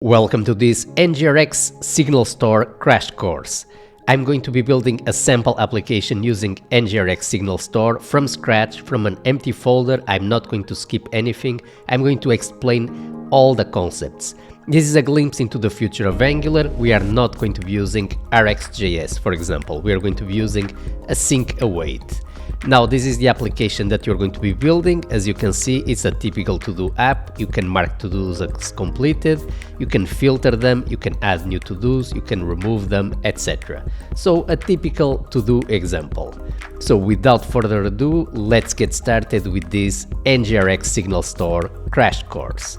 Welcome to this NgRx Signal Store crash course. I'm going to be building a sample application using NgRx Signal Store from scratch from an empty folder. I'm not going to skip anything. I'm going to explain all the concepts. This is a glimpse into the future of Angular. We are not going to be using RxJs, for example. We are going to be using async await. Now, this is the application that you're going to be building. As you can see, it's a typical to-do app. You can mark to-dos as completed, you can filter them, you can add new to-dos, you can remove them, etc. So a typical to-do example. So without further ado, let's get started with this NgRx Signal Store crash course.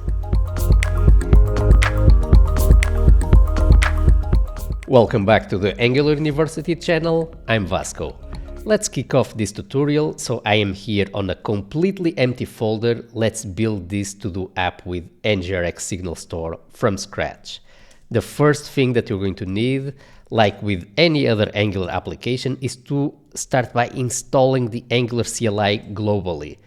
Welcome back to the Angular University channel. I'm Vasco. Let's kick off this tutorial. So I am here on a completely empty folder. Let's build this to-do app with NgRx Signal Store from scratch. The first thing that you're going to need, like with any other Angular application, is to start by installing the Angular CLI globally.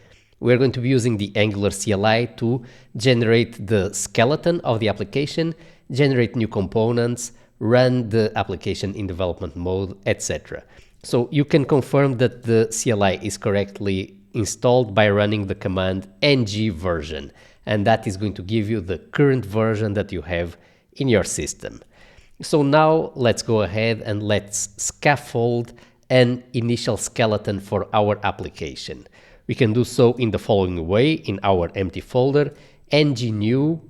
We're going to be using the Angular CLI to generate the skeleton of the application, generate new components, run the application in development mode, etc. So you can confirm that the CLI is correctly installed by running the command ngversion, and that is going to give you the current version that you have in your system. So now let's go ahead and let's scaffold an initial skeleton for our application. We can do so in the following way: in our empty folder, ngnew,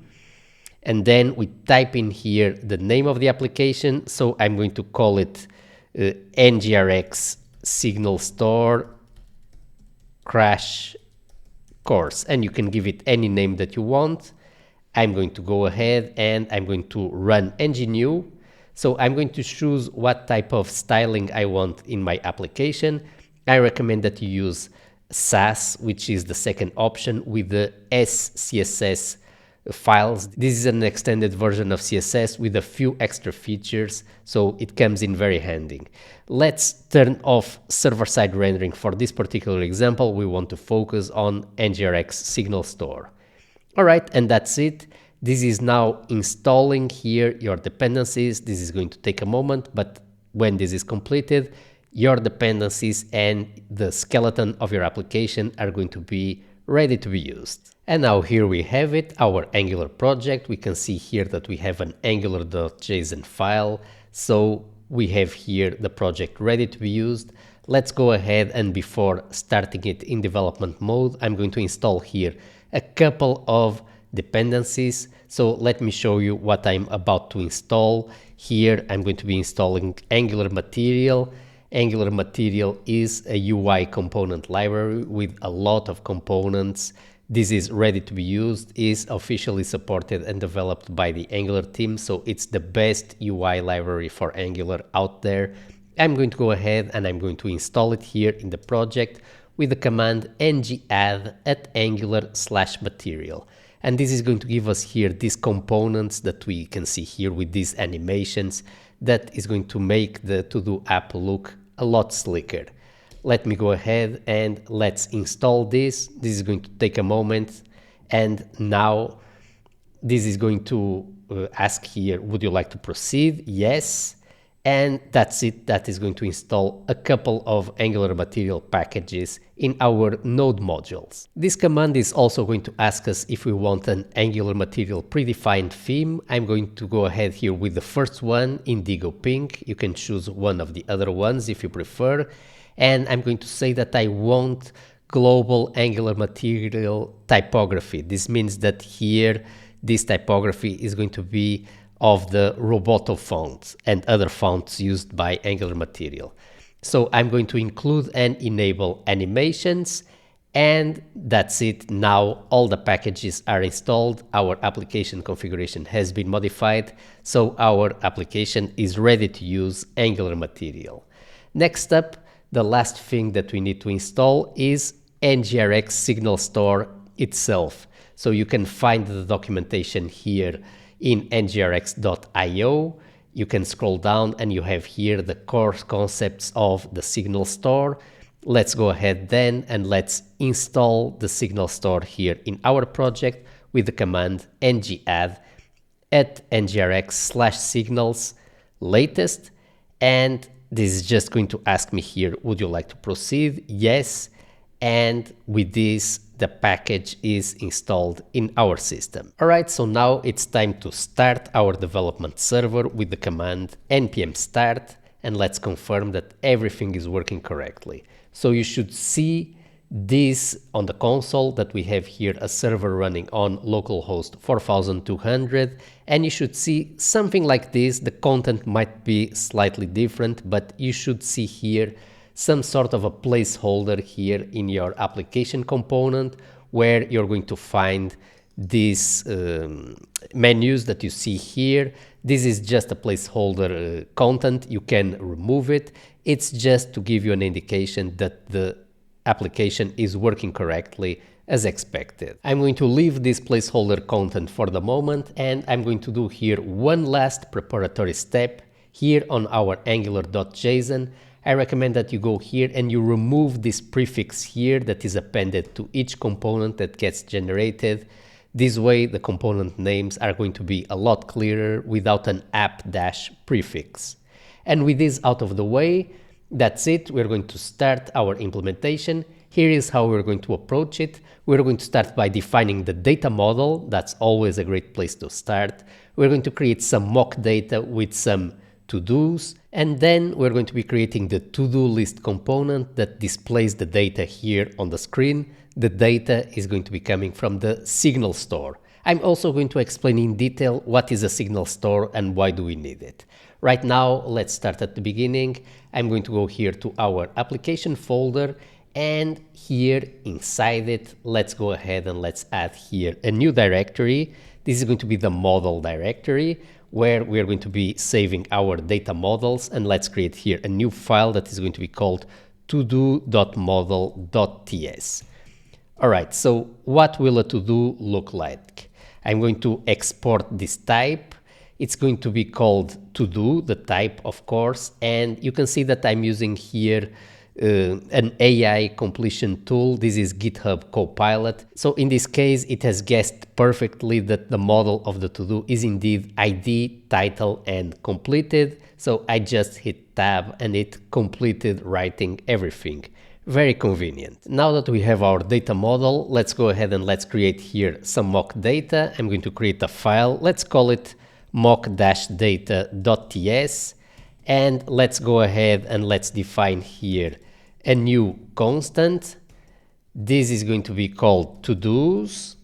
and then we type in here the name of the application. So I'm going to call it NgRx Signal Store crash course, and you can give it any name that you want. I'm going to go ahead and I'm going to run ngnew. So I'm going to choose what type of styling I want in my application. I recommend that you use Sass, which is the second option, with the SCSS files. This is an extended version of CSS with a few extra features, so it comes in very handy. Let's turn off server-side rendering for this particular example. We want to focus on NgRx Signal Store. All right, and that's it. This is now installing here your dependencies. This is going to take a moment, but when this is completed, your dependencies and the skeleton of your application are going to be ready to be used. And now here we have it, our Angular project. We can see here that we have an angular.json file. So we have here the project ready to be used. Let's go ahead, and before starting it in development mode, I'm going to install here a couple of dependencies. So let me show you what I'm about to install. Here I'm going to be installing Angular Material. Angular Material is a UI component library with a lot of components. This is ready to be used, is officially supported and developed by the Angular team, so it's the best UI library for Angular out there. I'm going to go ahead and I'm going to install it here in the project with the command ngadd @angular/material. And this is going to give us here these components that we can see here with these animations that is going to make the to-do app look a lot slicker. Let me go ahead and let's install this. This is going to take a moment, and now this is going to ask here, would you like to proceed? Yes, and that's it. That is going to install a couple of Angular Material packages in our node modules. This command is also going to ask us if we want an Angular Material predefined theme. I'm going to go ahead here with the first one, Indigo Pink. You can choose one of the other ones if you prefer. And I'm going to say that I want global Angular Material typography. This means that here this typography is going to be of the Roboto font and other fonts used by Angular Material. So I'm going to include and enable animations, and that's it. Now all the packages are installed. Our application configuration has been modified, so our application is ready to use Angular Material. Next up, the last thing that we need to install is NgRx Signal Store itself. So you can find the documentation here in ngrx.io. You can scroll down and you have here the core concepts of the Signal Store. Let's go ahead then and let's install the Signal Store here in our project with the command ngadd at NgRx/signals latest, and this is just going to ask me here, would you like to proceed? Yes. And with this, the package is installed in our system. All right, so now it's time to start our development server with the command npm start, and let's confirm that everything is working correctly. So you should see this on the console that we have here a server running on localhost 4200, and you should see something like this. The content might be slightly different, but you should see here some sort of a placeholder here in your application component where you're going to find these menus that you see here. This is just a placeholder content. You can remove it. It's just to give you an indication that the application is working correctly as expected. I'm going to leave this placeholder content for the moment, and I'm going to do here one last preparatory step. Here on our angular.json, I recommend that you go here and you remove this prefix here that is appended to each component that gets generated. This way the component names are going to be a lot clearer without an app dash prefix. And with this out of the way, that's it. We're going to start our implementation. Here is how we're going to approach it. We're going to start by defining the data model. That's always a great place to start. We're going to create some mock data with some to-dos, and then we're going to be creating the to-do list component that displays the data here on the screen. The data is going to be coming from the Signal Store. I'm also going to explain in detail what is a Signal Store and why do we need it. Right now, let's start at the beginning. I'm going to go here to our application folder, and here inside it, let's go ahead and let's add here a new directory. This is going to be the model directory where we're going to be saving our data models, and let's create here a new file that is going to be called todo.model.ts. All right, so what will a to-do look like? I'm going to export this type. It's going to be called to-do, the type, of course, and you can see that I'm using here an AI completion tool. This is GitHub Copilot. So in this case, it has guessed perfectly that the model of the to-do is indeed ID, title, and completed. So I just hit tab and it completed writing everything. Very convenient. Now that we have our data model, let's go ahead and let's create here some mock data. I'm going to create a file. Let's call it mock-data.ts. And let's go ahead and let's define here a new constant. This is going to be called to-dos.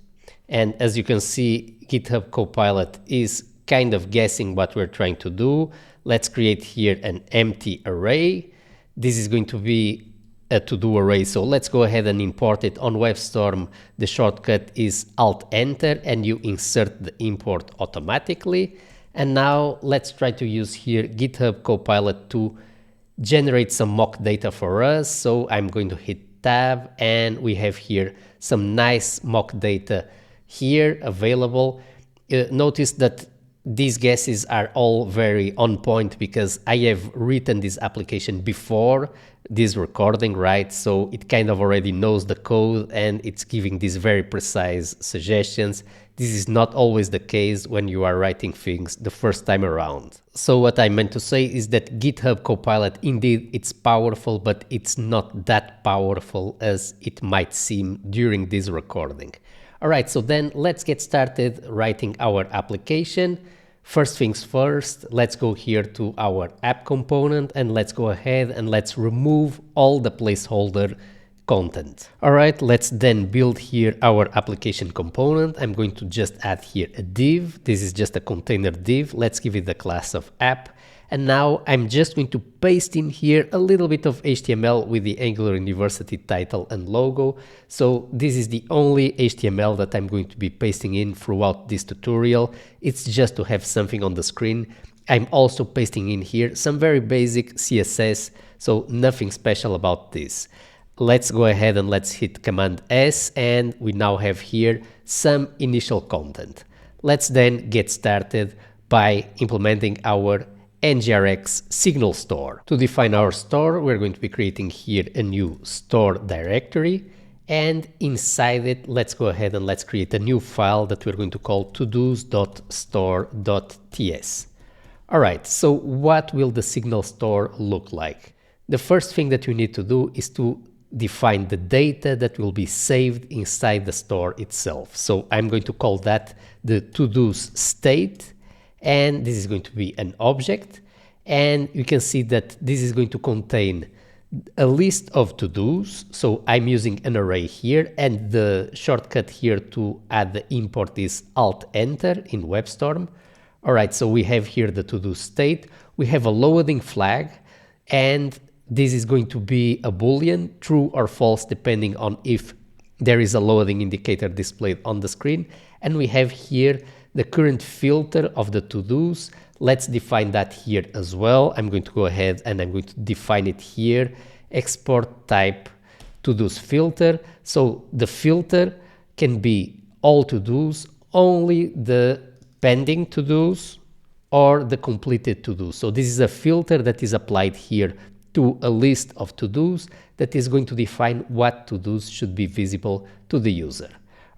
And as you can see, GitHub Copilot is kind of guessing what we're trying to do. Let's create here an empty array. This is going to be a to-do array. So let's go ahead and import it on WebStorm. The shortcut is Alt-Enter and you insert the import automatically. And now let's try to use here GitHub Copilot to generate some mock data for us. So I'm going to hit tab and we have here some nice mock data here available. Notice that these guesses are all very on point because I have written this application before this recording, right? So it kind of already knows the code and it's giving these very precise suggestions. This is not always the case when you are writing things the first time around. So what I meant to say is that GitHub Copilot, indeed, it's powerful, but it's not that powerful as it might seem during this recording. All right, so then let's get started writing our application. First things first, let's go here to our app component and let's go ahead and let's remove all the placeholder content. All right, let's then build here our application component. I'm going to just add here a div. This is just a container div. Let's give it the class of app. And now I'm just going to paste in here a little bit of HTML with the Angular University title and logo. So this is the only HTML that I'm going to be pasting in throughout this tutorial. It's just to have something on the screen. I'm also pasting in here some very basic CSS, so nothing special about this. Let's go ahead and let's hit Command S and we now have here some initial content. Let's then get started by implementing our NgRx Signal Store. To define our store, we're going to be creating here a new store directory And inside it, let's go ahead and let's create a new file that we're going to call todos.store.ts. All right, so what will the Signal Store look like? The first thing that you need to do is to define the data that will be saved inside the store itself. So I'm going to call that the Todos state, and this is going to be an object. And you can see that this is going to contain a list of to-dos. So I'm using an array here, and the shortcut here to add the import is Alt-Enter in WebStorm. All right, so we have here the to-do state. We have a loading flag, and this is going to be a Boolean, true or false, depending on if there is a loading indicator displayed on the screen. And we have here the current filter of the to-dos. Let's define that here as well. I'm going to go ahead and I'm going to define it here. Export type to-dos filter. So the filter can be all to-dos, only the pending to-dos, or the completed to-dos. So this is a filter that is applied here to a list of to-dos that is going to define what to-dos should be visible to the user.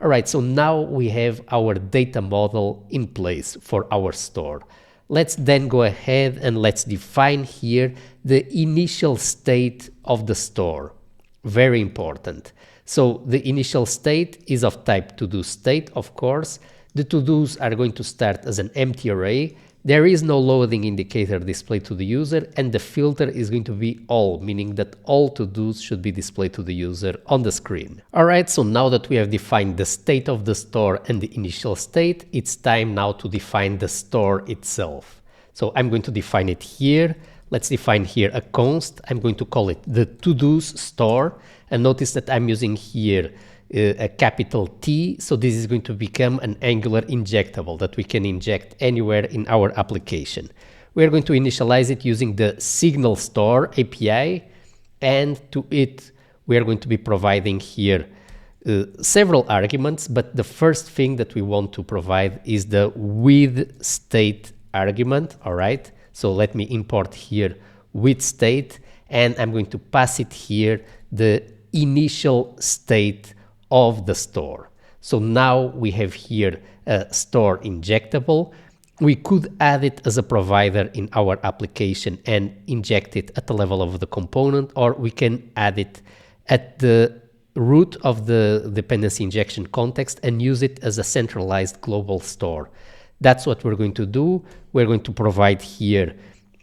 All right, so now we have our data model in place for our store. Let's then go ahead and let's define here the initial state of the store. Very important. So the initial state is of type to-do state, of course. The to-dos are going to start as an empty array. There is no loading indicator displayed to the user, and the filter is going to be all, meaning that all to-dos should be displayed to the user on the screen. All right, so now that we have defined the state of the store and the initial state, it's time now to define the store itself. So I'm going to define it here. Let's define here a const. I'm going to call it the Todos store, and notice that I'm using here a capital T, so this is going to become an Angular injectable that we can inject anywhere in our application. We're going to initialize it using the Signal Store API, and to it we are going to be providing here several arguments, but the first thing that we want to provide is the with state argument. All right, so let me import here with state, and I'm going to pass it here the initial state of the store. So now we have here a store injectable. We could add it as a provider in our application and inject it at the level of the component, or we can add it at the root of the dependency injection context and use it as a centralized global store. That's what we're going to do. We're going to provide here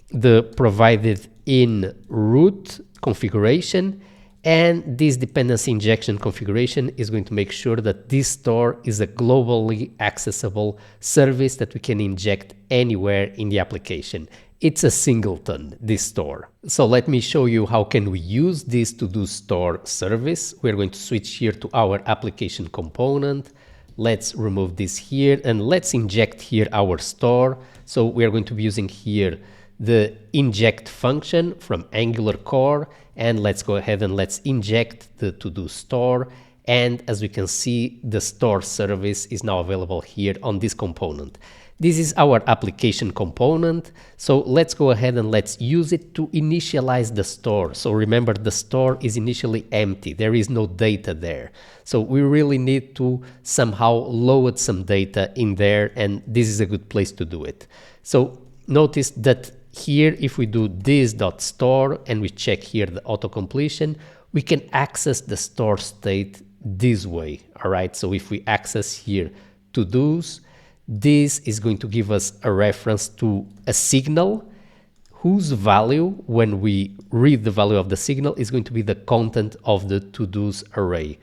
the provided in root configuration, and this dependency injection configuration is going to make sure that this store is a globally accessible service that we can inject anywhere in the application. It's a singleton, this store. So let me show you how can we use this to-do store service. We're going to switch here to our application component. Let's remove this here and let's inject here our store. So we are going to be using here the inject function from Angular core, and let's go ahead and let's inject the to-do store. And as we can see, the store service is now available here on this component. This is our application component. So let's go ahead and let's use it to initialize the store. So remember, the store is initially empty. There is no data there. So we really need to somehow load some data in there, and this is a good place to do it. So notice that here, if we do this.store and we check here the auto completion, we can access the store state this way. All right, so if we access here to-dos, this is going to give us a reference to a signal whose value, when we read the value of the signal, is going to be the content of the to-dos array.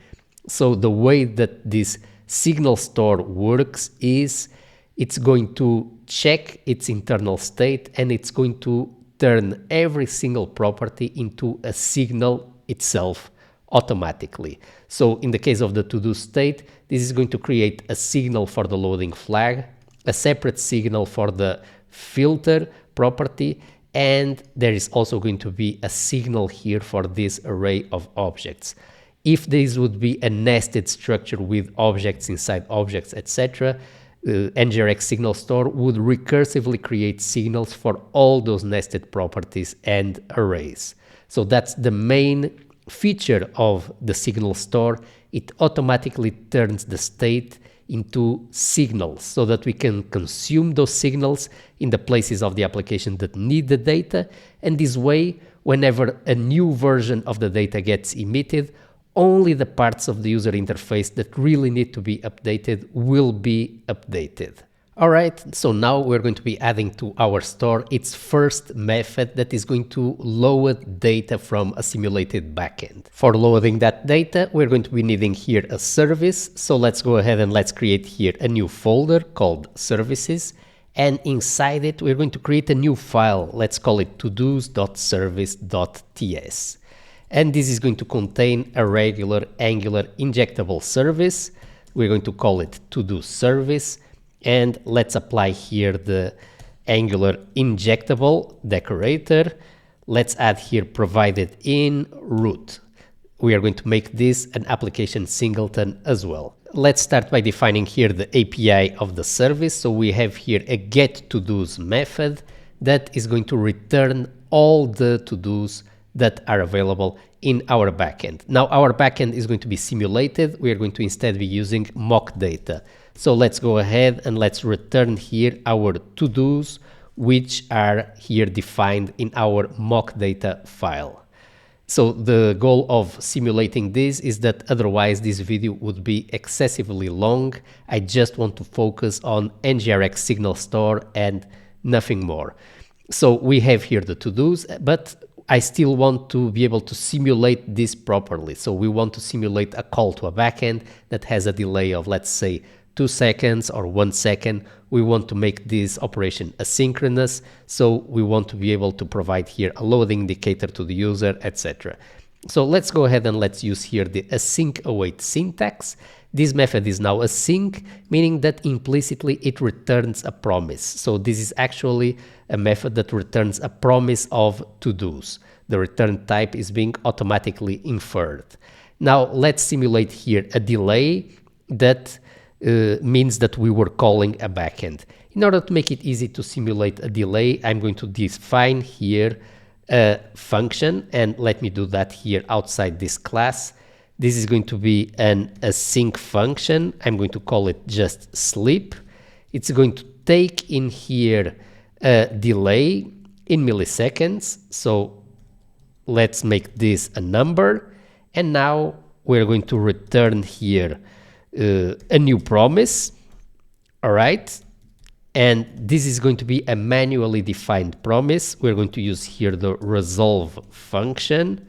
So the way that this signal store works is it's going to check its internal state, and it's going to turn every single property into a signal itself automatically. So in the case of the to-do state, this is going to create a signal for the loading flag, a separate signal for the filter property, and there is also going to be a signal here for this array of objects. If this would be a nested structure with objects inside objects, etc., NgRx Signal Store would recursively create signals for all those nested properties and arrays. So that's the main feature of the Signal Store, it automatically turns the state into signals so that we can consume those signals in the places of the application that need the data. And this way, whenever a new version of the data gets emitted, only the parts of the user interface that really need to be updated will be updated. All right, so now we're going to be adding to our store its first method that is going to load data from a simulated backend. For loading that data, we're going to be needing here a service. So let's go ahead and let's create here a new folder called services. And inside it, we're going to create a new file. Let's call it todos.service.ts. And this is going to contain a regular Angular injectable service. We're going to call it Todos service. And let's apply here the Angular injectable decorator. Let's add here provided in root. We are going to make this an application singleton as well. Let's start by defining here the API of the service. So we have here a getTodos method that is going to return all the to-dos that are available in our backend. Now our backend is going to be simulated. We are going to instead be using mock data. So let's go ahead and let's return here our to-dos, which are here defined in our mock data file. So the goal of simulating this is that otherwise this video would be excessively long. I just want to focus on NgRx Signal Store and nothing more. So we have here the to-dos, but I still want to be able to simulate this properly. So we want to simulate a call to a backend that has a delay of, let's say, 2 seconds or 1 second. We want to make this operation asynchronous, so we want to be able to provide here a loading indicator to the user, etc. So let's go ahead and let's use here the async await syntax. This method is now async, meaning that implicitly it returns a promise. So this is actually a method that returns a promise of to-dos. The return type is being automatically inferred. Now let's simulate here a delay that means that we were calling a backend. In order to make it easy to simulate a delay, I'm going to define here a function, and let me do that here outside this class. This is going to be an async function. I'm going to call it just sleep. It's going to take in here a delay in milliseconds. So let's make this a number. And now we're going to return here a new promise. All right. And this is going to be a manually defined promise. We're going to use here the resolve function.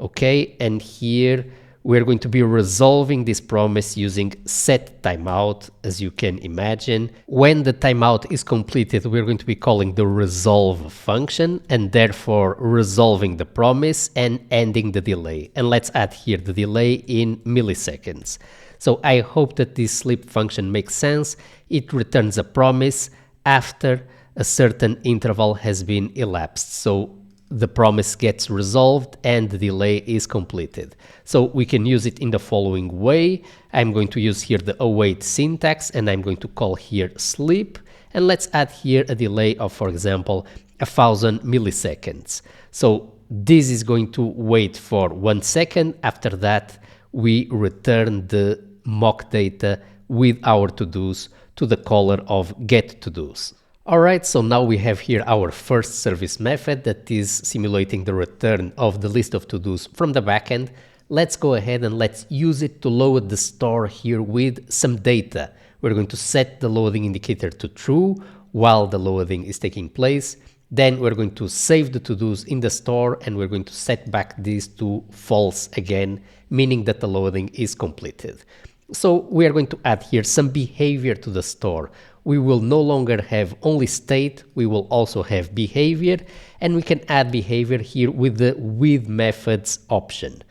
Okay. And here we're going to be resolving this promise using set timeout, as you can imagine. When the timeout is completed, we're going to be calling the resolve function and therefore resolving the promise and ending the delay. And let's add here the delay in milliseconds. So I hope that this sleep function makes sense. It returns a promise after a certain interval has been elapsed. So the promise gets resolved and the delay is completed. So we can use it in the following way. I'm going to use here the await syntax and I'm going to call here sleep. And let's add here a delay of, for example, 1000 milliseconds. So this is going to wait for 1 second. After that, we return the mock data with our to-dos to the caller of getTodos. Alright, so now we have here our first service method that is simulating the return of the list of to-dos from the backend. Let's go ahead and let's use it to load the store here with some data. We're going to set the loading indicator to true while the loading is taking place. Then we're going to save the to-dos in the store and we're going to set back this to false again, meaning that the loading is completed. So we are going to add here some behavior to the store. We will no longer have only state, we will also have behavior, and we can add behavior here with the with methods option.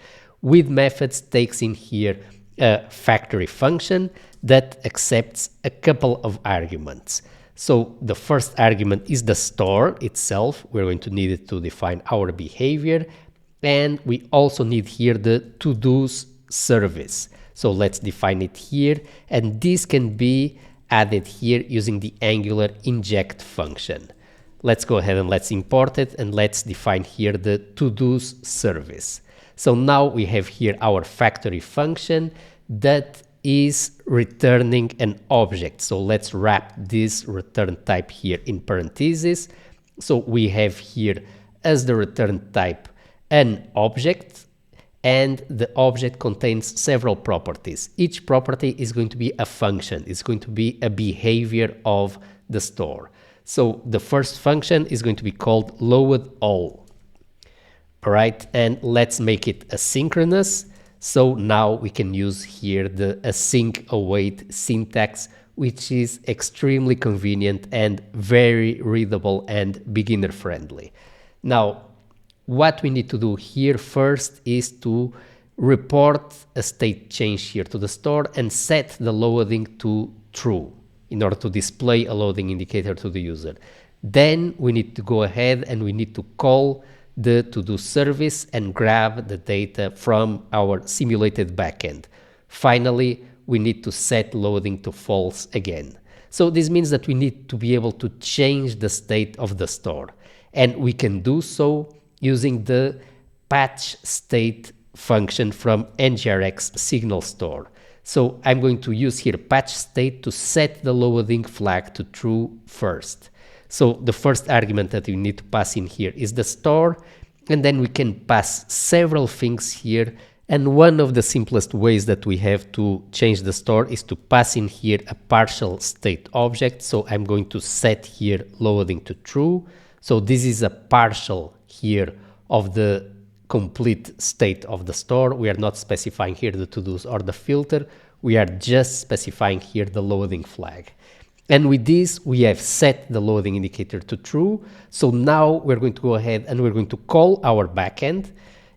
With methods takes in here a factory function that accepts a couple of arguments. So the first argument is the store itself. We're going to need it to define our behavior, and we also need here the to-dos service. So let's define it here, and this can be added here using the Angular inject function. Let's go ahead and let's import it and let's define here the to-dos service. So now we have here our factory function that is returning an object. So let's wrap this return type here in parentheses. So we have here as the return type an object, and the object contains several properties. Each property is going to be a function. It's going to be a behavior of the store. So the first function is going to be called load all. All right, and let's make it asynchronous. So now we can use here the async await syntax, which is extremely convenient and very readable and beginner friendly. Now, what we need to do here first is to report a state change here to the store and set the loading to true in order to display a loading indicator to the user. Then we need to go ahead and we need to call the to-do service and grab the data from our simulated backend. Finally, we need to set loading to false again. So this means that we need to be able to change the state of the store. And we can do so using the patch state function from NgRx Signal Store. So I'm going to use here patch state to set the loading flag to true first. So the first argument that we need to pass in here is the store, and then we can pass several things here. And one of the simplest ways that we have to change the store is to pass in here a partial state object. So I'm going to set here loading to true. So this is a partial here of the complete state of the store. We are not specifying here the to-dos or the filter. We are just specifying here the loading flag. And with this, we have set the loading indicator to true. So now we're going to go ahead and we're going to call our backend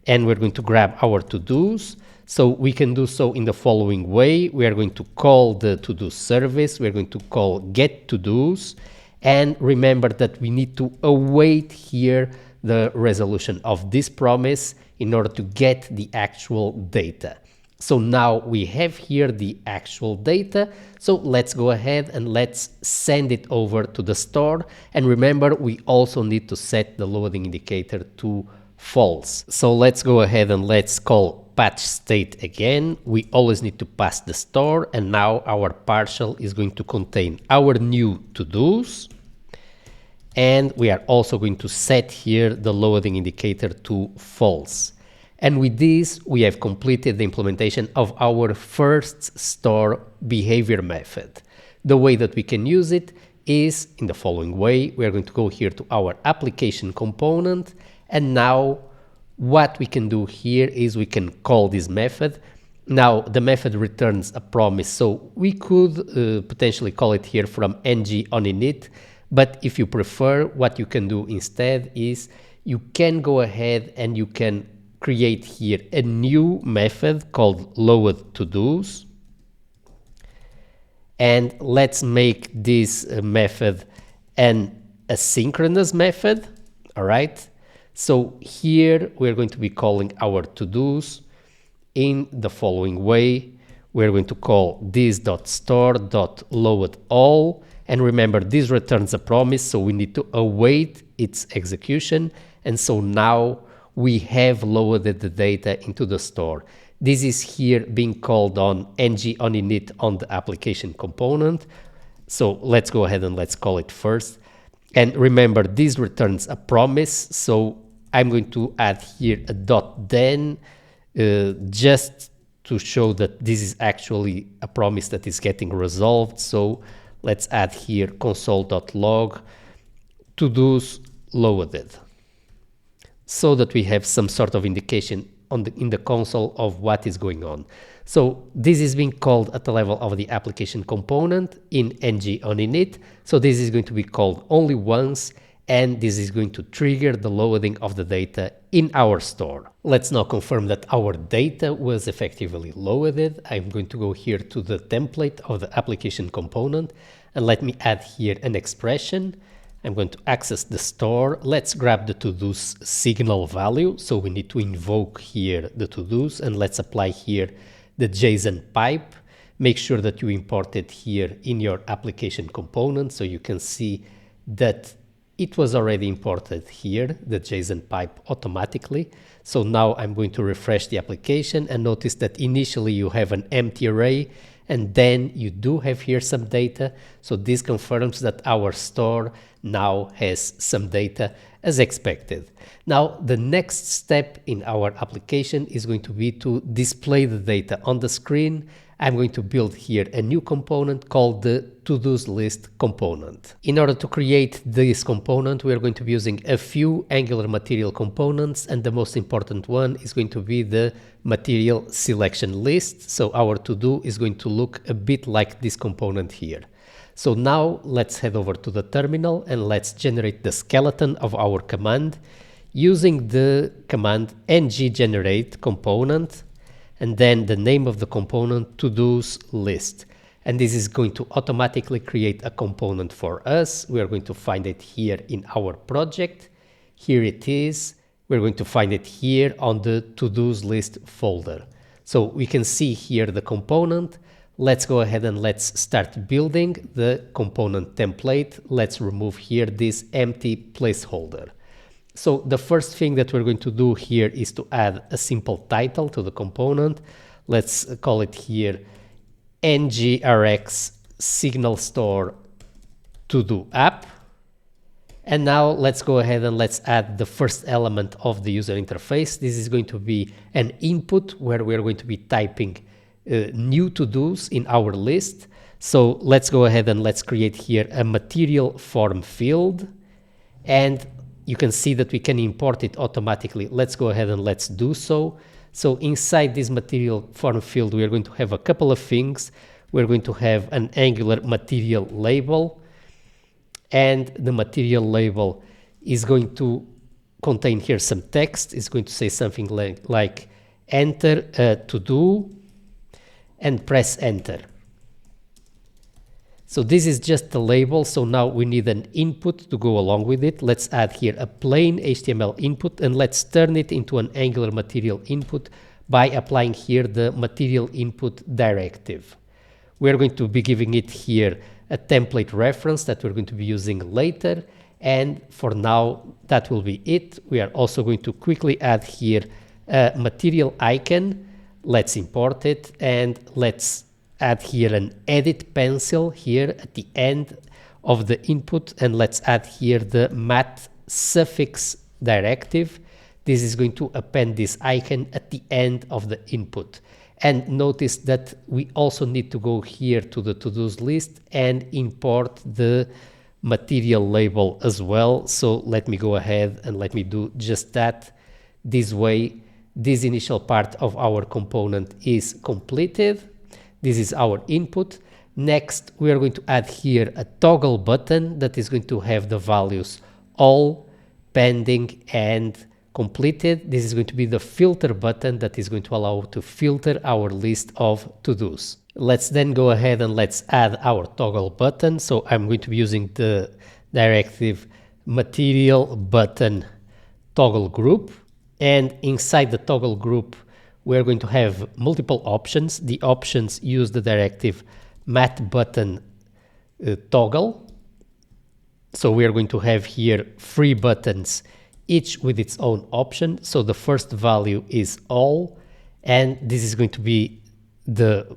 and we're going to grab our to-dos. So we can do so in the following way. We are going to call the to-do service. We're going to call get to-dos. And remember that we need to await here the resolution of this promise in order to get the actual data. So now we have here the actual data. So let's go ahead and let's send it over to the store. And remember, we also need to set the loading indicator to false. So let's go ahead and let's call patch state again. We always need to pass the store. And now our partial is going to contain our new to-dos. And we are also going to set here the loading indicator to false. And with this, we have completed the implementation of our first store behavior method. The way that we can use it is in the following way. We are going to go here to our application component. And now what we can do here is we can call this method. Now the method returns a promise. So we could potentially call it here from NgOnInit. But if you prefer, what you can do instead is you can go ahead and you can create here a new method called load to-dos. And let's make this method an asynchronous method. All right. So here we're going to be calling our to-dos in the following way. We're going to call this.store.loadAll. And remember, this returns a promise, so we need to await its execution. And so now we have loaded the data into the store. This is here being called on NgOnInit on the application component. So let's go ahead and let's call it first. And remember, this returns a promise. So I'm going to add here a .then just to show that this is actually a promise that is getting resolved. So let's add here console.log to-dos loaded, so that we have some sort of indication in the console of what is going on. So this is being called at the level of the application component in NgOnInit. So this is going to be called only once, and this is going to trigger the loading of the data in our store. Let's now confirm that our data was effectively loaded. I'm going to go here to the template of the application component, and let me add here an expression. I'm going to access the store. Let's grab the to-dos signal value. So we need to invoke here the to-dos, and let's apply here the JSON pipe. Make sure that you import it here in your application component so you can see that it was already imported here, the JSON pipe automatically. So now I'm going to refresh the application and notice that initially you have an empty array and then you do have here some data. So this confirms that our store now has some data as expected. Now the next step in our application is going to be to display the data on the screen. I'm going to build here a new component called the TodosList component. In order to create this component, we are going to be using a few Angular material components, and the most important one is going to be the material selection list. So our to-do is going to look a bit like this component here. So now let's head over to the terminal and let's generate the skeleton of our command using the command NgGenerate component, and then the name of the component TodosList. And this is going to automatically create a component for us. We are going to find it here in our project. Here it is. We're going to find it here on the TodosList folder. So we can see here the component. Let's go ahead and let's start building the component template. Let's remove here this empty placeholder. So the first thing that we're going to do here is to add a simple title to the component. Let's call it here NgRx Signal Store To-Do app. And now let's go ahead and let's add the first element of the user interface. This is going to be an input where we're going to be typing new to-dos in our list. So let's go ahead and let's create here a material form field, and you can see that we can import it automatically. Let's go ahead and let's do so. So inside this material form field, we are going to have a couple of things. We're going to have an Angular material label, and the material label is going to contain here some text. It's going to say something like enter to do and press enter. So this is just the label. So now we need an input to go along with it. Let's add here a plain HTML input and let's turn it into an Angular material input by applying here the material input directive. We're going to be giving it here a template reference that we're going to be using later. And for now, that will be it. We are also going to quickly add here a material icon. Let's import it and let's add here an edit pencil here at the end of the input, and let's add here the mat suffix directive. This is going to append this icon at the end of the input. And notice that we also need to go here to the to-dos list and import the material label as well. So let me go ahead and let me do just that. This way, this initial part of our component is completed. This is our input. Next, we are going to add here a toggle button that is going to have the values all, pending, and completed. This is going to be the filter button that is going to allow to filter our list of to-dos. Let's then go ahead and let's add our toggle button. So I'm going to be using the directive material button toggle group. And inside the toggle group, we're going to have multiple options. The options use the directive mat button toggle. So we are going to have here 3 buttons, each with its own option. So the first value is all, and this is going to be the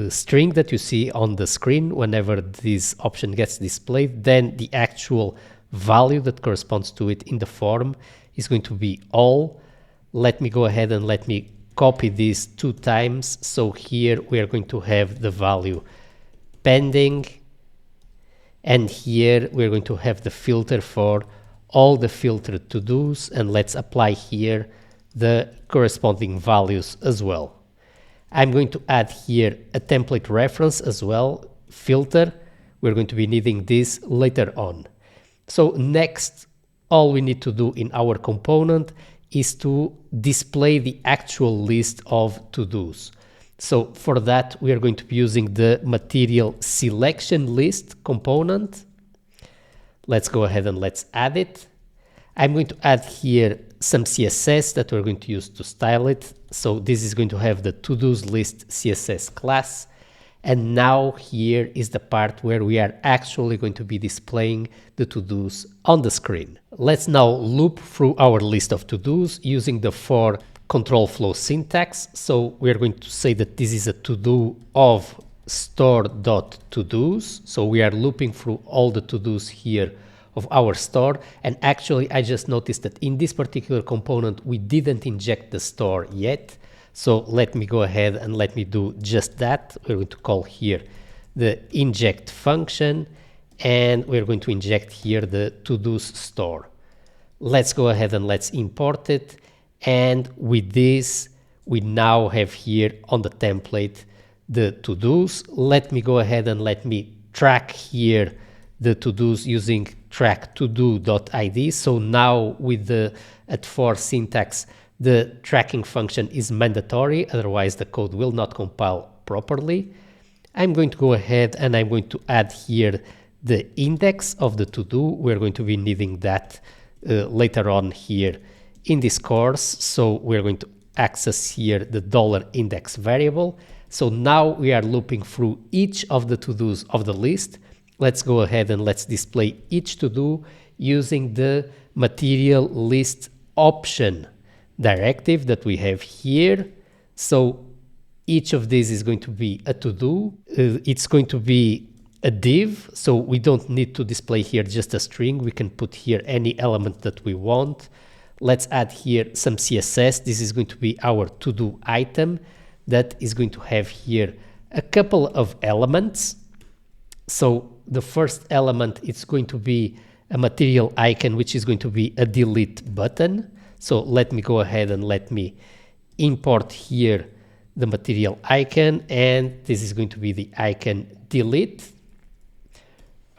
string that you see on the screen whenever this option gets displayed. Then the actual value that corresponds to it in the form is going to be all. Let me go ahead and let me copy this 2 times. So here we are going to have the value pending, and here we're going to have the filter for all the filtered to-dos, and let's apply here the corresponding values as well. I'm going to add here a template reference as well, filter. We're going to be needing this later on. So next, all we need to do in our component is to display the actual list of to-dos. So for that, we are going to be using the material selection list component. Let's go ahead and let's add it. I'm going to add here some CSS that we're going to use to style it. So this is going to have the TodosList CSS class. And now here is the part where we are actually going to be displaying the to-dos on the screen. Let's now loop through our list of to-dos using the for control flow syntax. So we're going to say that this is a to-do of store.todos. So we are looping through all the to-dos here of our store. And actually, I just noticed that in this particular component, we didn't inject the store yet. So let me go ahead and let me do just that. We're going to call here the inject function, and we're going to inject here the to-dos store. Let's go ahead and let's import it. And with this, we now have here on the template the to-dos. Let me go ahead and let me track here the to-dos using track todo.id. So now with the @for syntax, the tracking function is mandatory, otherwise the code will not compile properly. I'm going to go ahead and I'm going to add here the index of the to-do. We're going to be needing that later on here in this course. So we're going to access here the $index variable. So now we are looping through each of the to-dos of the list. Let's go ahead and let's display each to-do using the material list option directive that we have here. So each of these is going to be a to-do. It's going to be a div, so we don't need to display here just a string. We can put here any element that we want. Let's add here some CSS. This is going to be our to-do item that is going to have here a couple of elements. So the first element, it's going to be a material icon, which is going to be a delete button. So let me go ahead and let me import here the material icon, and this is going to be the icon delete.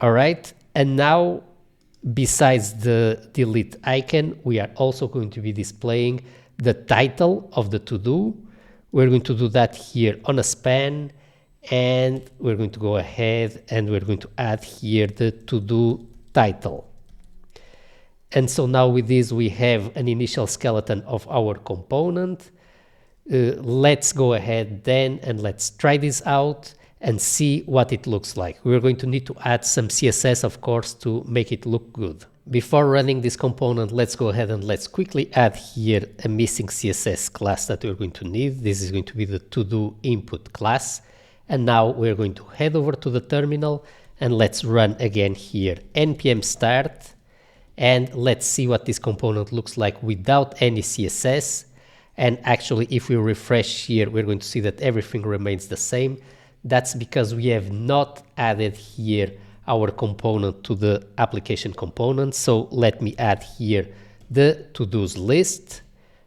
All right, and now besides the delete icon, we are also going to be displaying the title of the to-do. We're going to do that here on a span, and we're going to go ahead and we're going to add here the to-do title. And so now with this, we have an initial skeleton of our component. Let's go ahead then and let's try this out and see what it looks like. We're going to need to add some CSS, of course, to make it look good. Before running this component, let's go ahead and let's quickly add here a missing CSS class that we're going to need. This is going to be the to-do input class. And now we're going to head over to the terminal and let's run again here npm start. And let's see what this component looks like without any CSS. And actually, if we refresh here, we're going to see that everything remains the same. That's because we have not added here our component to the application component. So let me add here the to-dos list.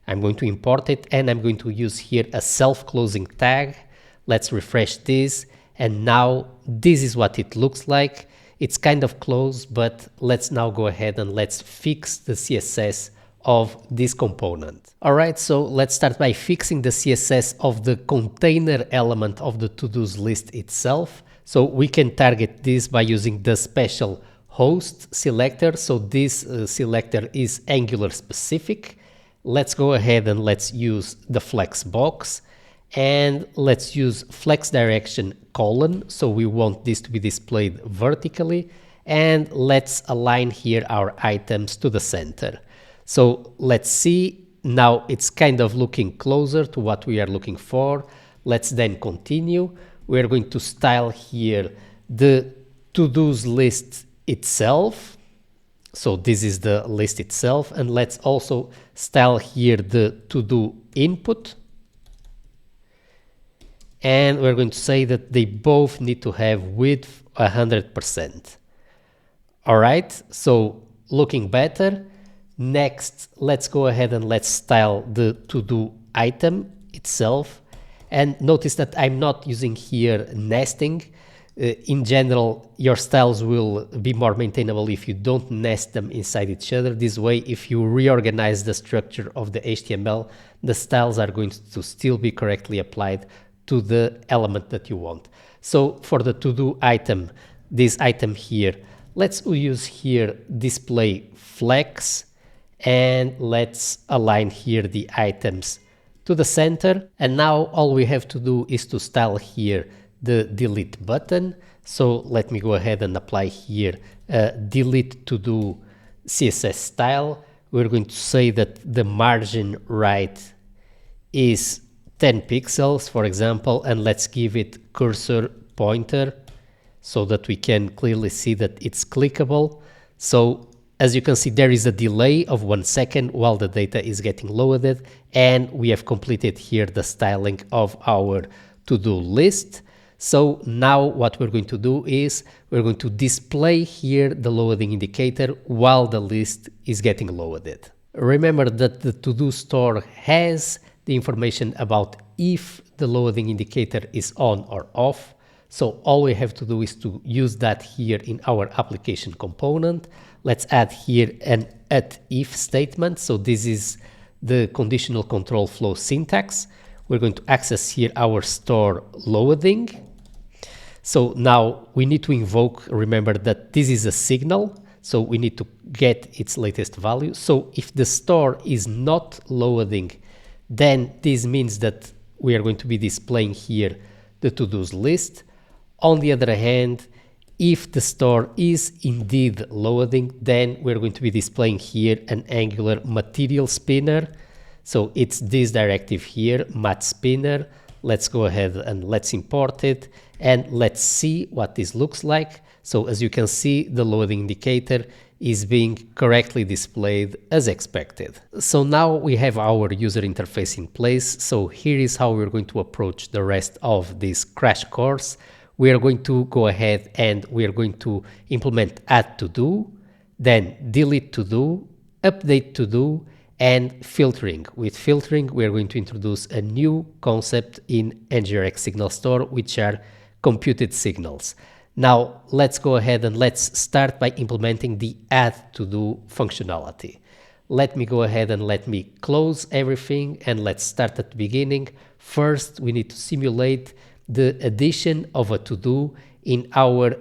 I'm going to import it and I'm going to use here a self-closing tag. Let's refresh this. And now this is what it looks like. It's kind of close, but let's now go ahead and let's fix the CSS of this component. All right, so let's start by fixing the CSS of the container element of the to-dos list itself. So we can target this by using the special host selector. So this selector is Angular specific. Let's go ahead and let's use the flex box. And let's use flex direction : so we want this to be displayed vertically, and let's align here our items to the center. So let's see, now it's kind of looking closer to what we are looking for. Let's then continue. We're going to style here the to-dos list itself. So this is the list itself, and let's also style here the to-do input. And we're going to say that they both need to have width 100%. All right, so looking better. Next, let's go ahead and let's style the to-do item itself. And notice that I'm not using here nesting. In general, your styles will be more maintainable if you don't nest them inside each other. This way, if you reorganize the structure of the HTML, the styles are going to still be correctly applied to the element that you want. So for the to-do item, this item here, let's use here display flex, and let's align here the items to the center. And now all we have to do is to style here the delete button. So let me go ahead and apply here delete to do CSS style. We're going to say that the margin right is 10 pixels, for example, and let's give it cursor pointer so that we can clearly see that it's clickable. So as you can see, there is a delay of 1 second while the data is getting loaded, and we have completed here the styling of our to-do list. So now what we're going to do is we're going to display here the loading indicator while the list is getting loaded. Remember that the to-do store has the information about if the loading indicator is on or off. So all we have to do is to use that here in our application component. Let's add here an @if statement. So this is the conditional control flow syntax. We're going to access here our store loading. So now we need to invoke, remember that this is a signal, so we need to get its latest value. So if the store is not loading, then this means that we are going to be displaying here the to-dos list. On the other hand, if the store is indeed loading, then we're going to be displaying here an Angular material spinner. So it's this directive here, mat spinner. Let's go ahead and let's import it and let's see what this looks like. So as you can see, the loading indicator is being correctly displayed as expected. So now we have our user interface in place. So here is how we're going to approach the rest of this crash course. We are going to go ahead and we are going to implement add to do, then delete to do, update to do, and filtering. With filtering, we are going to introduce a new concept in NgRx Signal Store, which are computed signals. Now let's go ahead and let's start by implementing the add to do functionality. Let me go ahead and let me close everything and let's start at the beginning. First, we need to simulate the addition of a to-do in our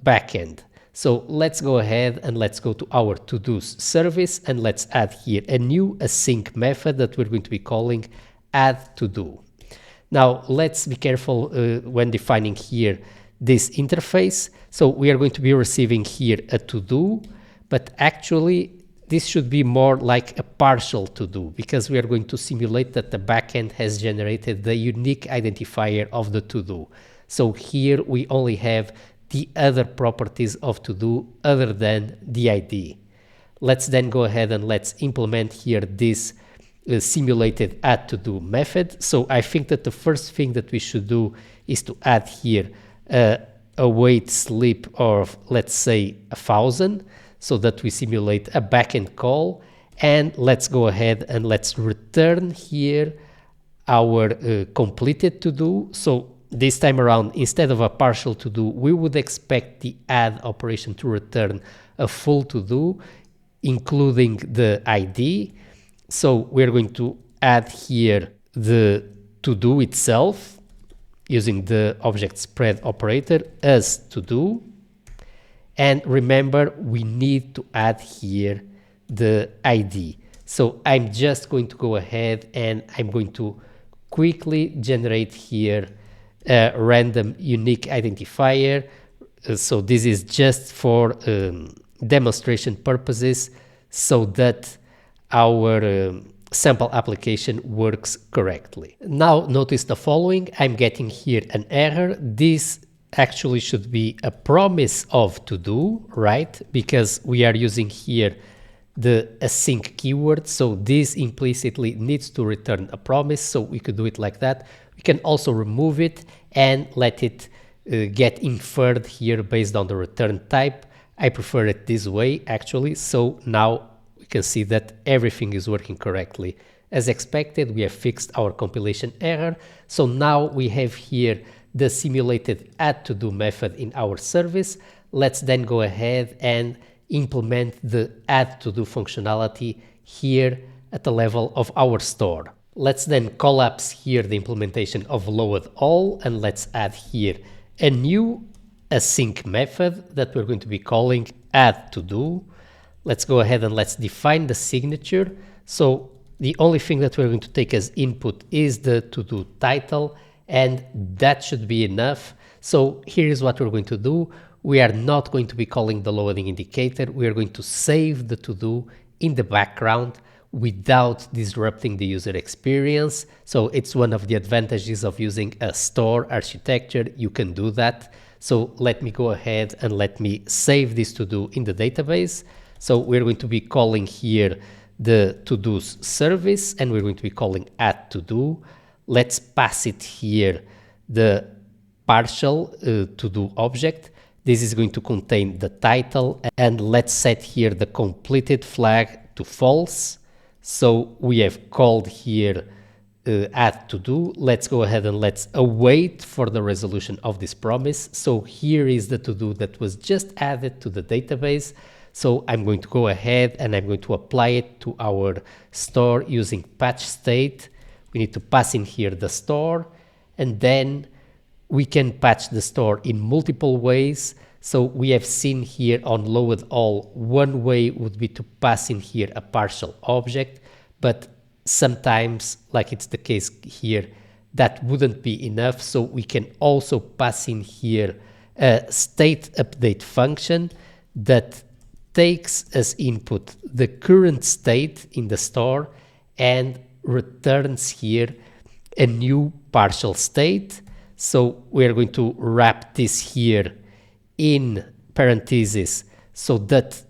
backend. So let's go ahead and let's go to our to-dos service and let's add here a new async method that we're going to be calling add to-do. Now let's be careful when defining here this interface. So we are going to be receiving here a to-do, but actually this should be more like a partial to-do because we are going to simulate that the backend has generated the unique identifier of the to-do. So here we only have the other properties of to-do other than the ID. Let's then go ahead and let's implement here this simulated add to-do method. So I think that the first thing that we should do is to add here a wait sleep of, let's say, 1,000, so that we simulate a backend call. And let's go ahead and let's return here our completed to do. So this time around, instead of a partial to do, we would expect the add operation to return a full to do, including the ID. So we're going to add here the to do itself using the object spread operator as to do. And remember, we need to add here the ID. So I'm just going to go ahead and I'm going to quickly generate here a random unique identifier. So this is just for demonstration purposes so that our sample application works correctly. Now notice the following. I'm getting here an error. This actually should be a promise of to do, right? Because we are using here the async keyword. So this implicitly needs to return a promise. So we could do it like that. We can also remove it and let it get inferred here based on the return type. I prefer it this way actually. So now we can see that everything is working correctly. As expected, we have fixed our compilation error. So now we have here the simulated add to do method in our service. Let's then go ahead and implement the add to do functionality here at the level of our store. Let's then collapse here the implementation of load all, and let's add here a new async method that we're going to be calling add to do. Let's go ahead and let's define the signature. So the only thing that we're going to take as input is the to do title, and that should be enough. So here is what we're going to do. We are not going to be calling the loading indicator. We are going to save the to-do in the background without disrupting the user experience. So it's one of the advantages of using a store architecture. You can do that. So let me go ahead and let me save this to-do in the database. So we're going to be calling here the Todos service, and we're going to be calling add to-do. Let's pass it here the partial to-do object. This is going to contain the title, and let's set here the completed flag to false. So we have called here add to do. Let's go ahead and let's await for the resolution of this promise. So here is the to do that was just added to the database. So I'm going to go ahead and I'm going to apply it to our store using patch state. We need to pass in here the store, and then we can patch the store in multiple ways. So we have seen here on load all, one way would be to pass in here a partial object, but sometimes, like it's the case here, that wouldn't be enough. So we can also pass in here a state update function that takes as input the current state in the store and returns here a new partial state. So we are going to wrap this here in parentheses so that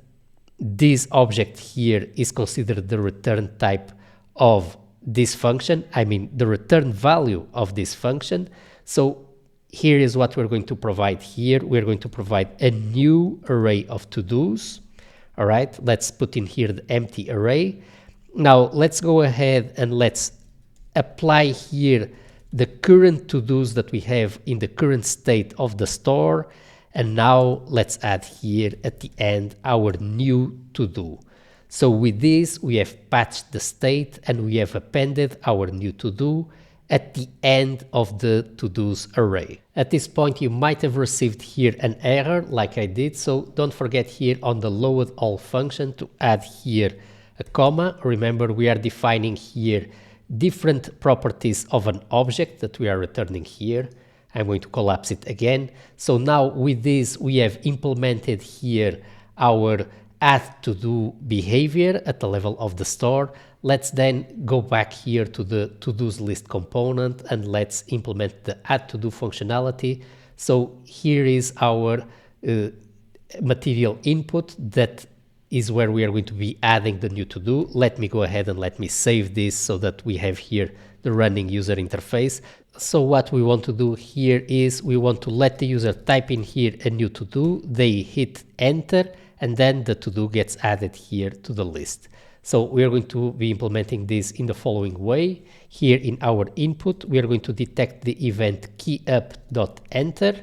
this object here is considered the return type of this function, I mean the return value of this function. So here is what we're going to provide here. We're going to provide a new array of to-dos. All right, let's put in here the empty array. Now let's go ahead and let's apply here the current to-dos that we have in the current state of the store. And now let's add here at the end our new to-do. So with this, we have patched the state and we have appended our new to-do at the end of the to-dos array. At this point, you might have received here an error like I did. So don't forget here on the load all function to add here a comma. Remember, we are defining here different properties of an object that we are returning here. I'm going to collapse it again. So now with this, we have implemented here our add to do behavior at the level of the store. Let's then go back here to the TodosList component and let's implement the add to do functionality. So here is our material input. That is where we are going to be adding the new to do. Let me go ahead and let me save this so that we have here the running user interface. So what we want to do here is we want to let the user type in here a new to do. They hit enter, and then the to do gets added here to the list. So we are going to be implementing this in the following way. Here in our input, we are going to detect the event keyup.enter,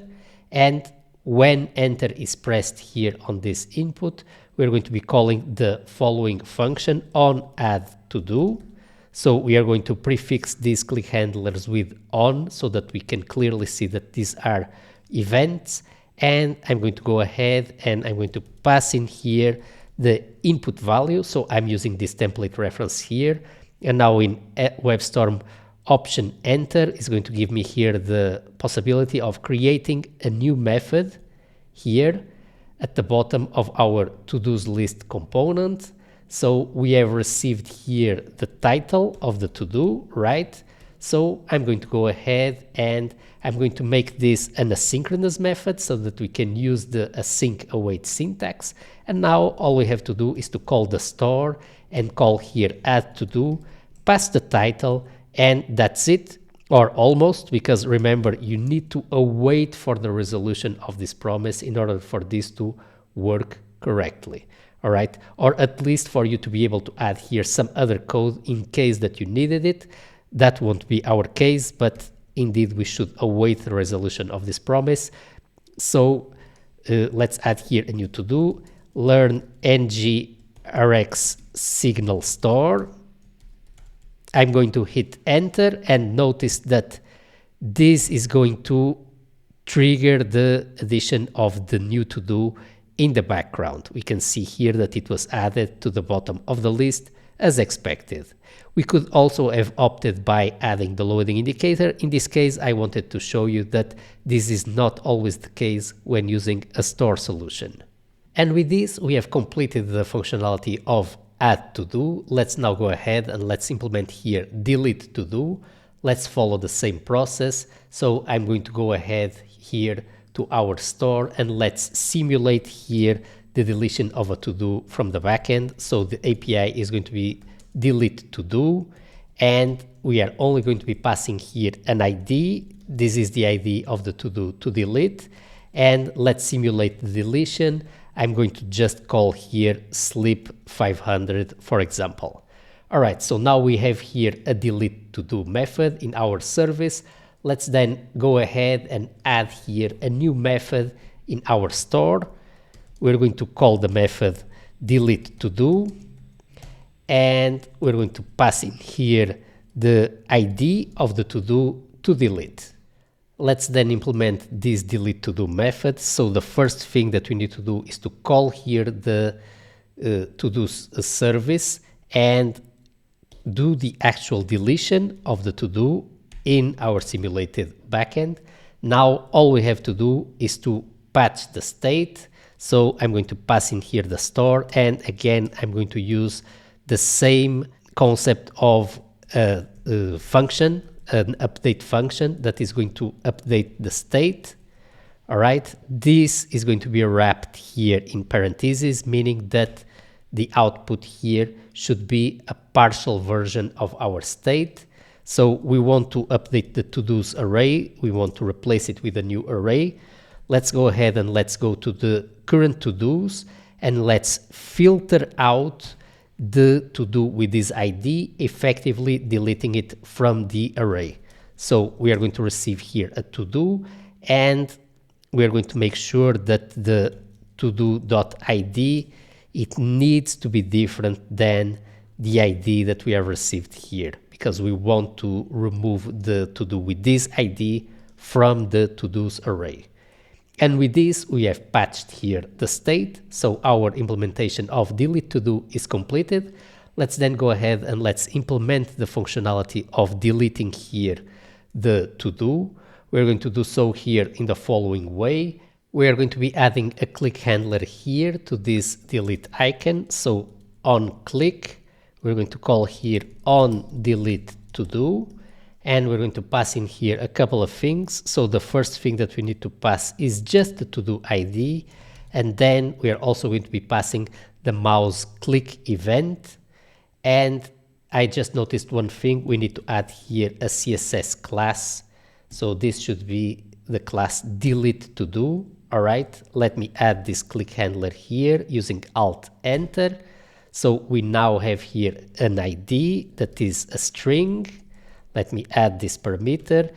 and when enter is pressed here on this input, we're going to be calling the following function on add to do. So we are going to prefix these click handlers with on so that we can clearly see that these are events. And I'm going to go ahead and I'm going to pass in here the input value. So I'm using this template reference here. And now in WebStorm option enter is going to give me here the possibility of creating a new method here at the bottom of our TodosList component. So we have received here the title of the to-do, right? So I'm going to go ahead and I'm going to make this an asynchronous method so that we can use the async await syntax. And now all we have to do is to call the store and call here add to do, pass the title, and that's it, or almost, because remember, you need to await for the resolution of this promise in order for this to work correctly. All right, or at least for you to be able to add here some other code in case that you needed it. That won't be our case, but indeed we should await the resolution of this promise. So let's add here a new to do, learn NgRx Signal Store. I'm going to hit enter and notice that this is going to trigger the addition of the new to do in the background. We can see here that it was added to the bottom of the list as expected. We could also have opted by adding the loading indicator. In this case, I wanted to show you that this is not always the case when using a store solution. And with this, we have completed the functionality of add to do. Let's now go ahead and let's implement here delete to do. Let's follow the same process. So I'm going to go ahead here to our store and let's simulate here the deletion of a to-do from the backend. So the API is going to be delete to do, and we are only going to be passing here an ID. This is the ID of the to-do to delete, and let's simulate the deletion. I'm going to just call here sleep 500, for example. All right, so now we have here a delete to do method in our service. Let's then go ahead and add here a new method in our store. We're going to call the method delete to do, and we're going to pass in here the ID of the to do to delete. Let's then implement this delete to do method. So the first thing that we need to do is to call here the to do service and do the actual deletion of the to do in our simulated backend. Now all we have to do is to patch the state. So I'm going to pass in here the store, and again I'm going to use the same concept of a function, an update function that is going to update the state. All right, this is going to be wrapped here in parentheses, meaning that the output here should be a partial version of our state. So we want to update the to-dos array. We want to replace it with a new array. Let's go ahead and let's go to the current to-dos and let's filter out the to-do with this ID, effectively deleting it from the array. So we are going to receive here a to-do, and we are going to make sure that the to-do.id, it needs to be different than the ID that we have received here, because we want to remove the to-do with this ID from the to-dos array. And with this, we have patched here the state. So our implementation of delete to do is completed. Let's then go ahead and let's implement the functionality of deleting here the to do. We're going to do so here in the following way. We are going to be adding a click handler here to this delete icon. So on click, we're going to call here on delete to do. And we're going to pass in here a couple of things. So the first thing that we need to pass is just the to-do ID. And then we are also going to be passing the mouse click event. And I just noticed one thing. We need to add here a CSS class. So this should be the class delete to do. All right, let me add this click handler here using Alt Enter. So we now have here an ID that is a string. Let me add this parameter,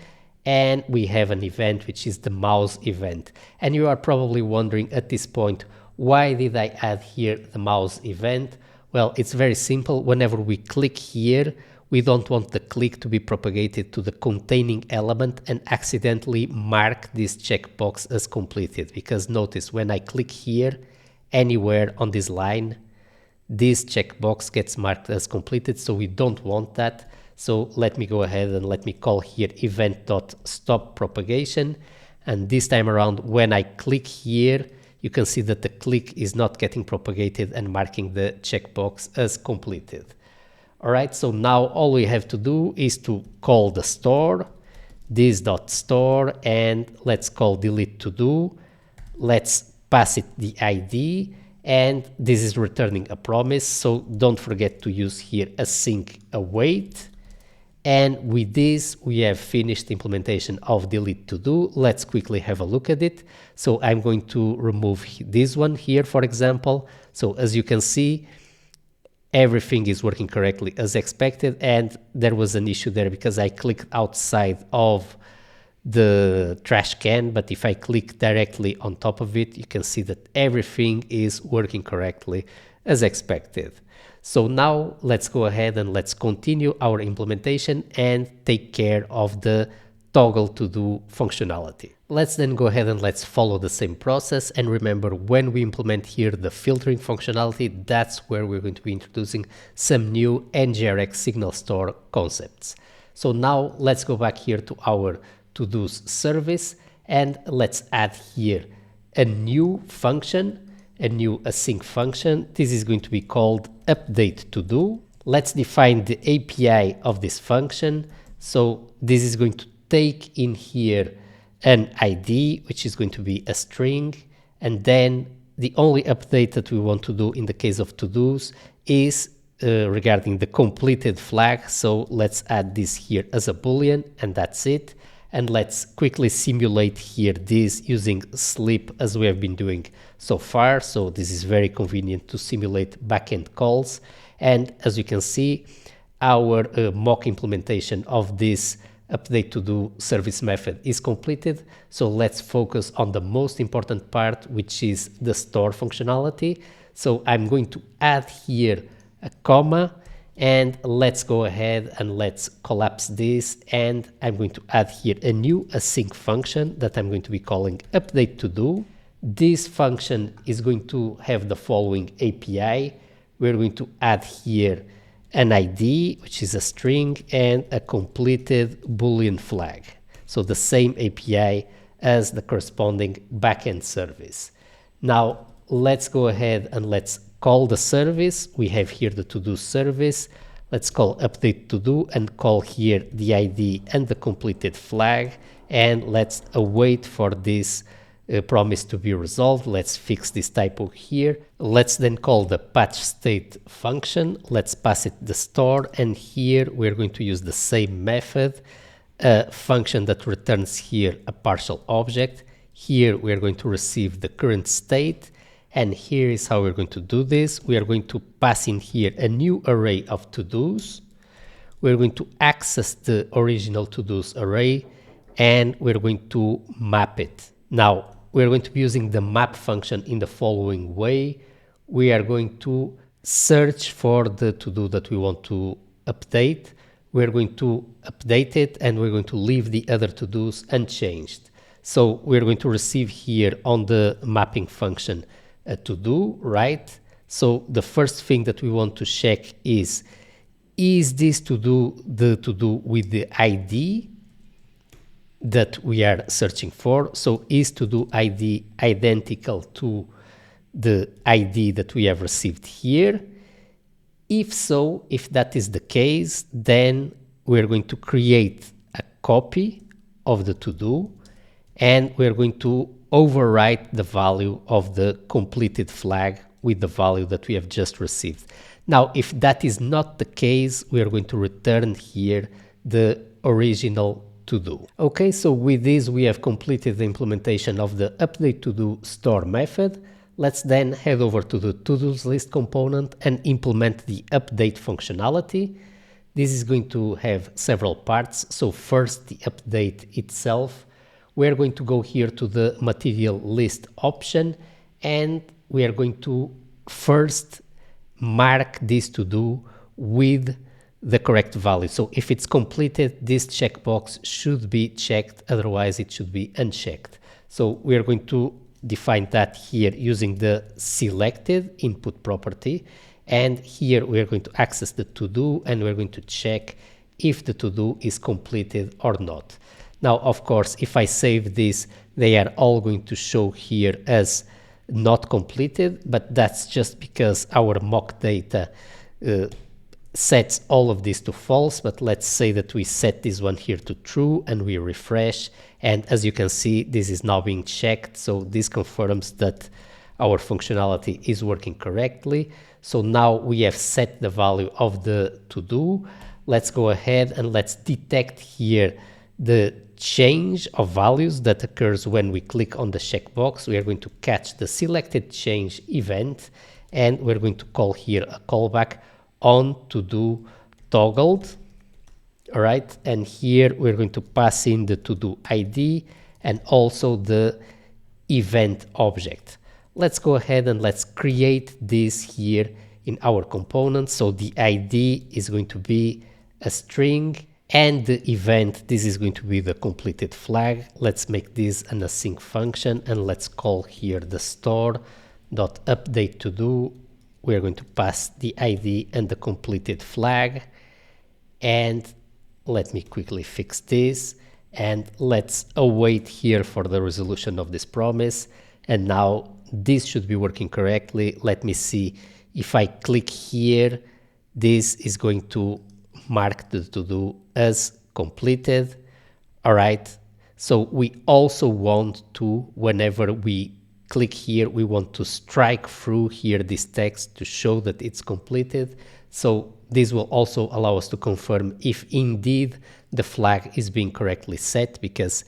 and we have an event which is the mouse event. And you are probably wondering at this point, why did I add here the mouse event? Well, it's very simple. Whenever we click here, we don't want the click to be propagated to the containing element and accidentally mark this checkbox as completed. Because notice when I click here anywhere on this line, this checkbox gets marked as completed, so we don't want that. So let me go ahead and let me call here event.stopPropagation. And this time around, when I click here, you can see that the click is not getting propagated and marking the checkbox as completed. All right, so now all we have to do is to call the store, this.store, and let's call delete to do. Let's pass it the ID, and this is returning a promise. So don't forget to use here async await. And with this, we have finished the implementation of delete to do. Let's quickly have a look at it. So I'm going to remove this one here, for example. So as you can see, everything is working correctly as expected. And there was an issue there because I clicked outside of the trash can. But if I click directly on top of it, you can see that everything is working correctly as expected. So now let's go ahead and let's continue our implementation and take care of the toggle to do functionality. Let's then go ahead and let's follow the same process. And remember, when we implement here the filtering functionality, that's where we're going to be introducing some new NgRx Signal Store concepts. So now let's go back here to our Todos service and let's add here a new function, a new async function. This is going to be called update to do. Let's define the API of this function. So this is going to take in here an ID, which is going to be a string. And then the only update that we want to do in the case of Todos is regarding the completed flag. So let's add this here as a Boolean, and that's it. And let's quickly simulate here this using sleep as we have been doing so far. So this is very convenient to simulate backend calls. And as you can see, our mock implementation of this update to do service method is completed. So let's focus on the most important part, which is the store functionality. So I'm going to add here a comma, and let's go ahead and let's collapse this. And I'm going to add here a new async function that I'm going to be calling update to do. This function is going to have the following API. We're going to add here an ID, which is a string, and a completed Boolean flag. So the same API as the corresponding backend service. Now let's go ahead and let's call the service. We have here the to-do service. Let's call update to do and call here the ID and the completed flag. And let's await for this promise to be resolved. Let's fix this typo here. Let's then call the patch state function. Let's pass it the store, and here we're going to use the same method, a function that returns here a partial object. Here we're going to receive the current state, and here is how we're going to do this. We are going to pass in here a new array of to-dos. We're going to access the original to-dos array, and we're going to map it. Now, we're going to be using the map function in the following way. We are going to search for the to-do that we want to update. We're going to update it, and we're going to leave the other to-dos unchanged. So we're going to receive here on the mapping function a to-do, right? So the first thing that we want to check is this to-do the to-do with the ID that we are searching for? So is to-do ID identical to the ID that we have received here? If so, if that is the case, then we're going to create a copy of the to-do, and we're going to overwrite the value of the completed flag with the value that we have just received. Now, if that is not the case, we are going to return here the original to-do. Okay, so with this, we have completed the implementation of the update to-do store method. Let's then head over to the TodosList component and implement the update functionality. This is going to have several parts. So first, the update itself. We're going to go here to the material list option, and we are going to first mark this to-do with the correct value. So if it's completed, this checkbox should be checked, otherwise it should be unchecked. So we are going to define that here using the selected input property, and here we are going to access the to-do, and we're going to check if the to-do is completed or not. Now, of course, if I save this, they are all going to show here as not completed, but that's just because our mock data sets all of this to false. But let's say that we set this one here to true and we refresh, and as you can see, this is now being checked. So this confirms that our functionality is working correctly. So now we have set the value of the to-do. Let's go ahead and let's detect here the change of values that occurs when we click on the checkbox. We are going to catch the selected change event, and we're going to call here a callback on to-do toggled. All right, and here we're going to pass in the to-do ID and also the event object. Let's go ahead and let's create this here in our component. So the ID is going to be a string, And the event, this is going to be the completed flag. Let's make this an async function, and let's call here the store.update to do. We're going to pass the ID and the completed flag. And let me quickly fix this, and let's await here for the resolution of this promise. And now this should be working correctly. Let me see. If I click here, this is going to mark the to-do as completed. All right. So we also want to, whenever we click here, we want to strike through here this text to show that it's completed. So this will also allow us to confirm if indeed the flag is being correctly set, because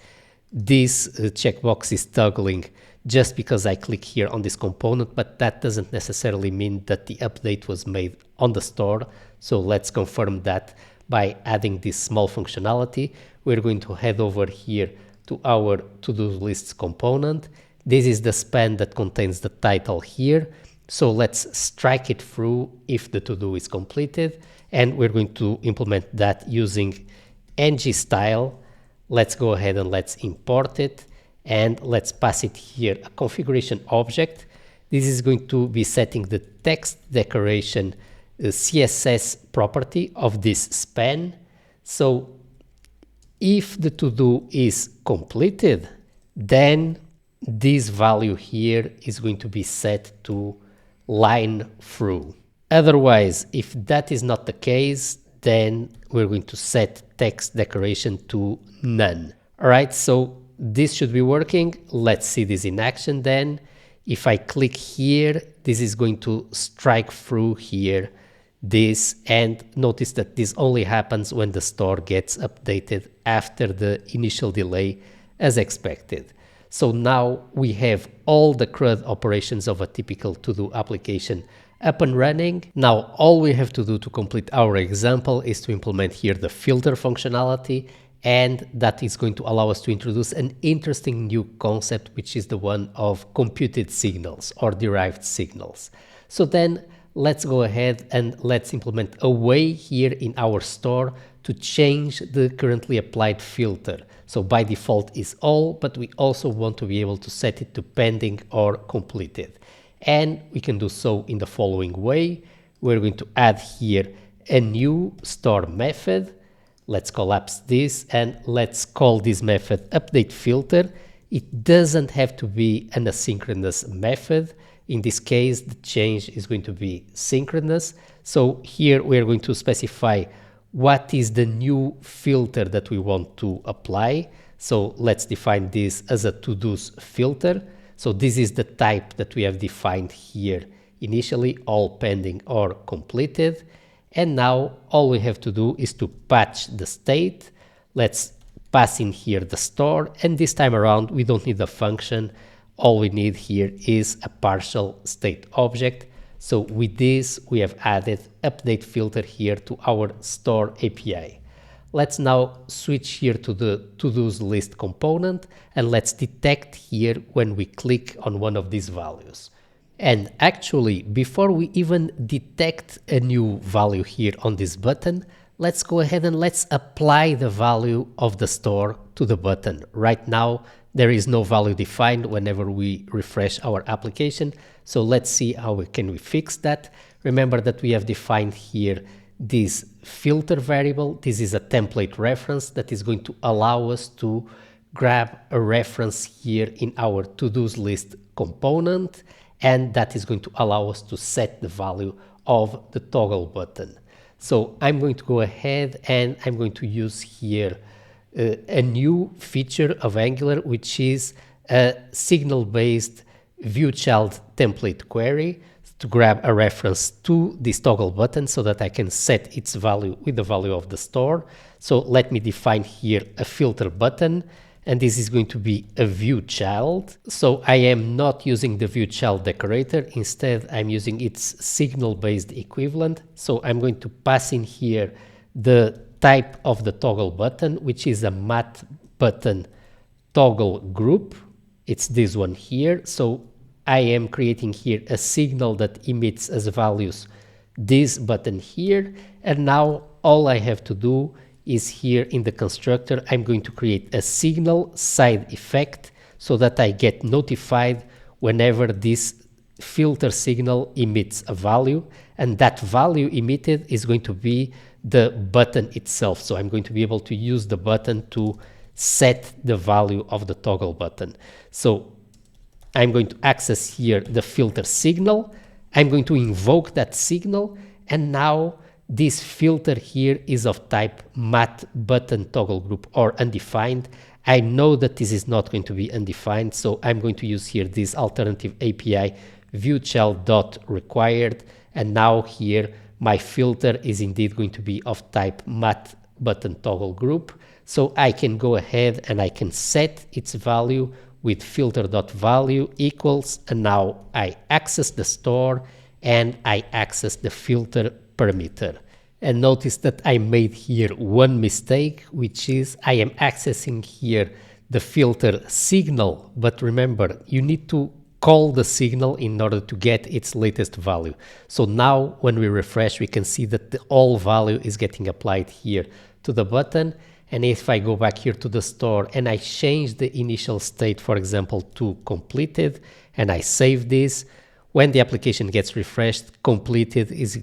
this checkbox is toggling just because I click here on this component, but that doesn't necessarily mean that the update was made on the store. So let's confirm that by adding this small functionality. We're going to head over here to our TodosList component. This is the span that contains the title here. So let's strike it through if the to-do is completed, and we're going to implement that using NgStyle. Let's go ahead and let's import it, and let's pass it here a configuration object. This is going to be setting the text decoration CSS property of this span. So if the to-do is completed, then this value here is going to be set to line through. Otherwise, if that is not the case, then we're going to set text decoration to none. All right, so this should be working. Let's see this in action then. If I click here, this is going to strike through here this, and notice that this only happens when the store gets updated after the initial delay as expected. So now we have all the CRUD operations of a typical to-do application up and running. Now all we have to do to complete our example is to implement here the filter functionality, and that is going to allow us to introduce an interesting new concept, which is the one of computed signals or derived signals. So then let's go ahead and let's implement a way here in our store to change the currently applied filter. So by default is all, but we also want to be able to set it to pending or completed. And we can do so in the following way. We're going to add here a new store method. Let's collapse this and let's call this method update filter. It doesn't have to be an asynchronous method. In this case, the change is going to be synchronous. So here we're going to specify what is the new filter that we want to apply. So let's define this as a to-dos filter. So this is the type that we have defined here initially, all pending or completed. And now all we have to do is to patch the state. Let's pass in here the store, and this time around we don't need a function. All we need here is a partial state object. So with this we have added update filter here to our store API. Let's now switch here to the TodosList component, and let's detect here when we click on one of these values. And actually, before we even detect a new value here on this button, let's go ahead and let's apply the value of the store to the button. Right now, there is no value defined whenever we refresh our application. So let's see how we can fix that. Remember that we have defined here this filter variable. This is a template reference that is going to allow us to grab a reference here in our TodosList component, and that is going to allow us to set the value of the toggle button. So I'm going to go ahead and I'm going to use here a new feature of Angular, which is a signal-based viewChild template query to grab a reference to this toggle button so that I can set its value with the value of the store. So let me define here a filter button, and this is going to be a viewChild. So I am not using the viewChild decorator. Instead, I'm using its signal-based equivalent. So I'm going to pass in here the type of the toggle button, which is a mat button toggle group. It's this one here. So I am creating here a signal that emits as values this button here. And now all I have to do is here in the constructor, I'm going to create a signal side effect so that I get notified whenever this filter signal emits a value, and that value emitted is going to be the button itself. So I'm going to be able to use the button to set the value of the toggle button. So I'm going to access here the filter signal. I'm going to invoke that signal, and now this filter here is of type mat button toggle group or undefined. I know that this is not going to be undefined, so I'm going to use here this alternative API viewshell.required, and now here my filter is indeed going to be of type mat button toggle group. So I can go ahead and I can set its value with filter.value equals, and now I access the store and I access the filter parameter. And notice that I made here one mistake, which is I am accessing here the filter signal, but remember, you need to call the signal in order to get its latest value. So now when we refresh, we can see that the all value is getting applied here to the button. And if I go back here to the store and I change the initial state, for example, to completed, and I save this, when the application gets refreshed, completed is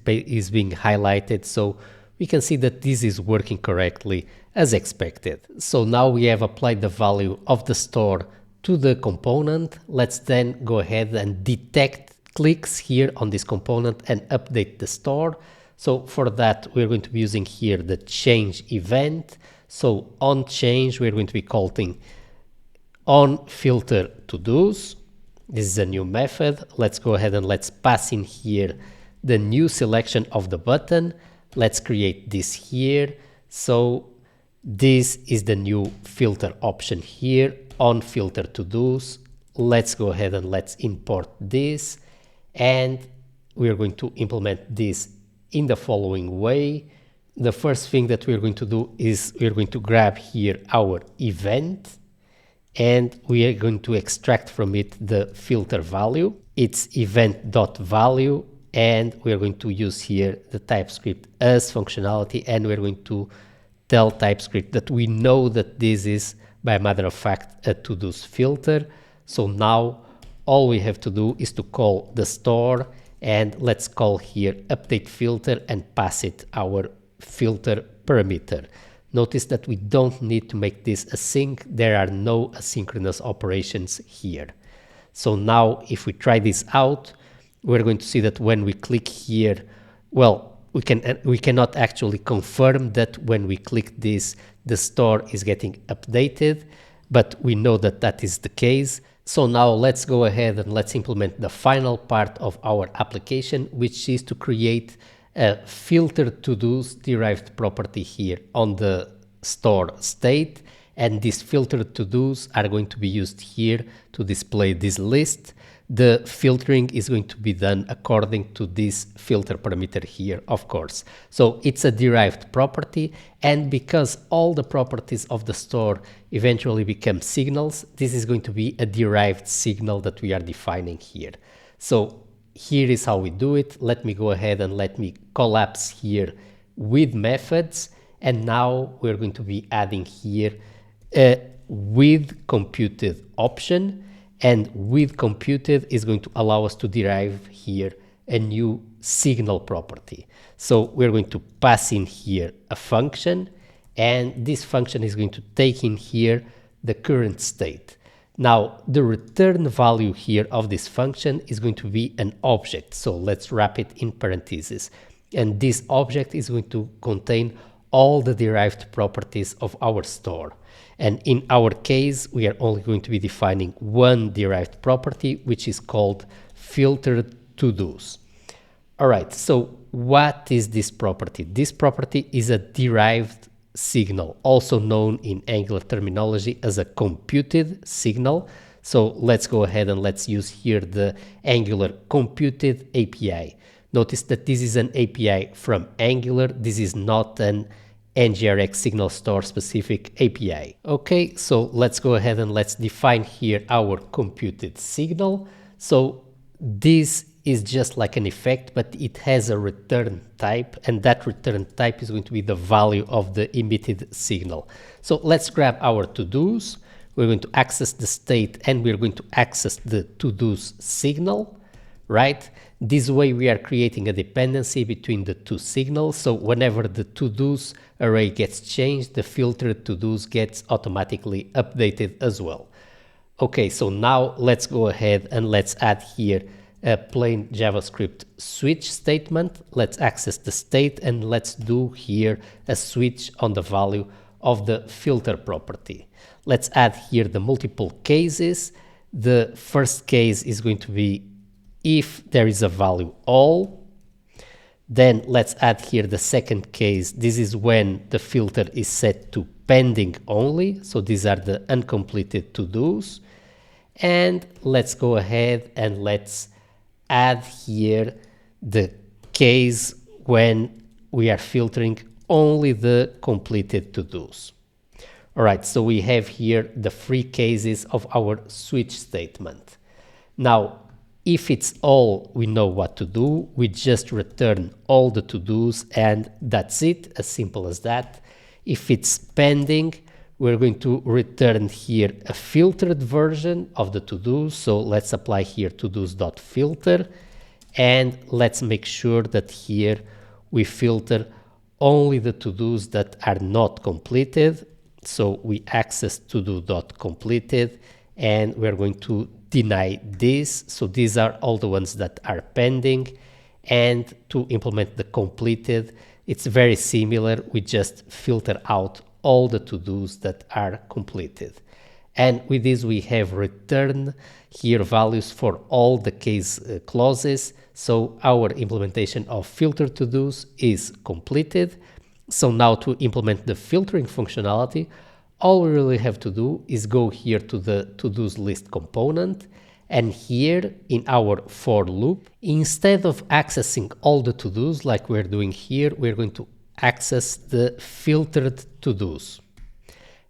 being highlighted. So we can see that this is working correctly as expected. So now we have applied the value of the store to the component. Let's then go ahead and detect clicks here on this component and update the store. So for that, we're going to be using here the change event. So on change, we're going to be calling on filter Todos. This is a new method. Let's go ahead and let's pass in here the new selection of the button. Let's create this here. So this is the new filter option here on filter Todos. Let's go ahead and let's import this. And we're going to implement this in the following way. The first thing that we're going to do is we're going to grab here our event, and we are going to extract from it the filter value. It's event.value, and we're going to use here the TypeScript as functionality, and we're going to tell TypeScript that we know that this is, by matter of fact, a Todos filter. So now all we have to do is to call the store, and let's call here update filter and pass it our filter parameter. Notice that we don't need to make this async. There are no asynchronous operations here. So now if we try this out, we're going to see that when we click here, well, we cannot actually confirm that when we click this, the store is getting updated, but we know that that is the case. So now let's go ahead and let's implement the final part of our application, which is to create a filter Todos derived property here on the store state, and these filter Todos are going to be used here to display this list. The filtering is going to be done according to this filter parameter here, of course. So it's a derived property, and because all the properties of the store eventually become signals, this is going to be a derived signal that we are defining here. So here is how we do it. Let me go ahead and let me collapse here with methods. And now we're going to be adding here a with computed option. And with computed is going to allow us to derive here a new signal property. So we're going to pass in here a function, and this function is going to take in here the current state. Now, the return value here of this function is going to be an object. So let's wrap it in parentheses. And this object is going to contain all the derived properties of our store. And in our case, we are only going to be defining one derived property, which is called filter Todos. All right, so what is this property? This property is a derived signal, also known in Angular terminology as a computed signal. So let's go ahead and let's use here the Angular computed API. Notice that this is an API from Angular. This is not an NgRx Signal Store specific API. Okay, so let's go ahead and let's define here our computed signal. So this is just like an effect, but it has a return type, and that return type is going to be the value of the emitted signal. So let's grab our to-dos. We're going to access the state and we're going to access the to-dos signal, right? This way we are creating a dependency between the two signals. So whenever the to-dos array gets changed, the filtered to-dos gets automatically updated as well. Okay, so now let's go ahead and let's add here a plain JavaScript switch statement. Let's access the state and let's do here a switch on the value of the filter property. Let's add here the multiple cases. The first case is going to be if there is a value all. Then let's add here the second case. This is when the filter is set to pending only. So these are the uncompleted to-dos. And let's go ahead and let's add here the case when we are filtering only the completed to-dos. All right, so we have here the three cases of our switch statement. Now, if it's all, we know what to do. We just return all the to-dos and that's it, as simple as that. If it's pending, we're going to return here a filtered version of the to-dos. So let's apply here todos.filter and let's make sure that here we filter only the to-dos that are not completed. So we access todo.completed and we're going to deny this. So these are all the ones that are pending. And to implement the completed, it's very similar. We just filter out all the to-dos that are completed. And with this, we have returned here values for all the case clauses. So our implementation of filter to-dos is completed. So now to implement the filtering functionality, all we really have to do is go here to the TodosList component. And here in our for loop, instead of accessing all the to-dos like we're doing here, we're going to access the filtered to-dos.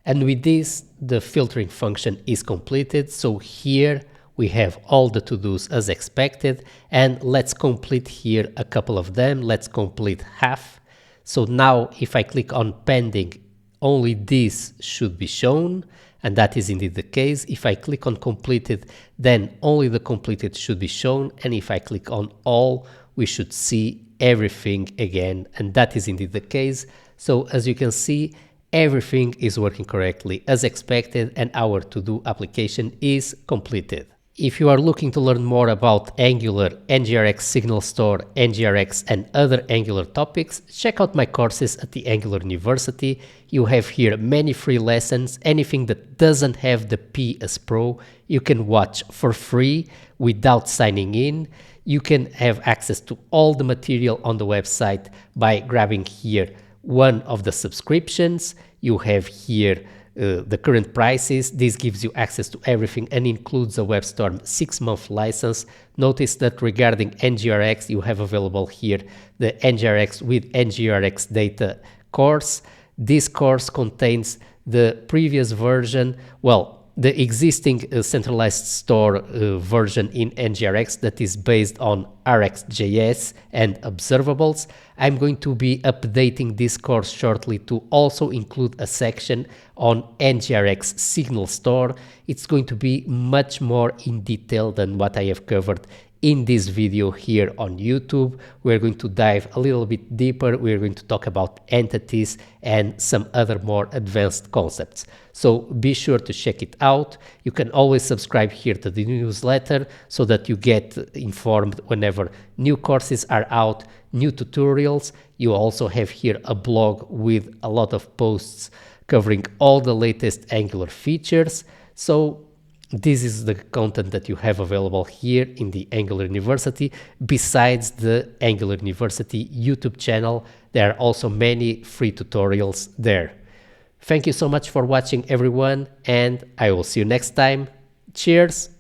And with this, the filtering function is completed. So here we have all the to-dos as expected. And let's complete here a couple of them. Let's complete half. So now if I click on pending, only this should be shown. And that is indeed the case. If I click on completed, then only the completed should be shown. And if I click on all, we should see everything again. And that is indeed the case. So as you can see, everything is working correctly as expected and our to-do application is completed. If you are looking to learn more about Angular, NgRx Signal Store, NgRx and other Angular topics, check out my courses at the Angular University. You have here many free lessons. Anything that doesn't have the P as Pro, you can watch for free without signing in. You can have access to all the material on the website by grabbing here one of the subscriptions. You have here the current prices. This gives you access to everything and includes a WebStorm 6-month license. Notice that regarding NgRx, you have available here the NgRx with NgRx data course. This course contains the previous version, well, the existing centralized store version in NgRx that is based on RxJs and observables. I'm going to be updating this course shortly to also include a section on NgRx Signal Store. It's going to be much more in detail than what I have covered in this video here on YouTube. We're going to dive a little bit deeper. We're going to talk about entities and some other more advanced concepts. So be sure to check it out. You can always subscribe here to the newsletter so that you get informed whenever new courses are out, new tutorials. You also have here a blog with a lot of posts covering all the latest Angular features. So this is the content that you have available here in the Angular University. Besides the Angular University YouTube channel, there are also many free tutorials there. Thank you so much for watching, everyone, and I will see you next time. Cheers!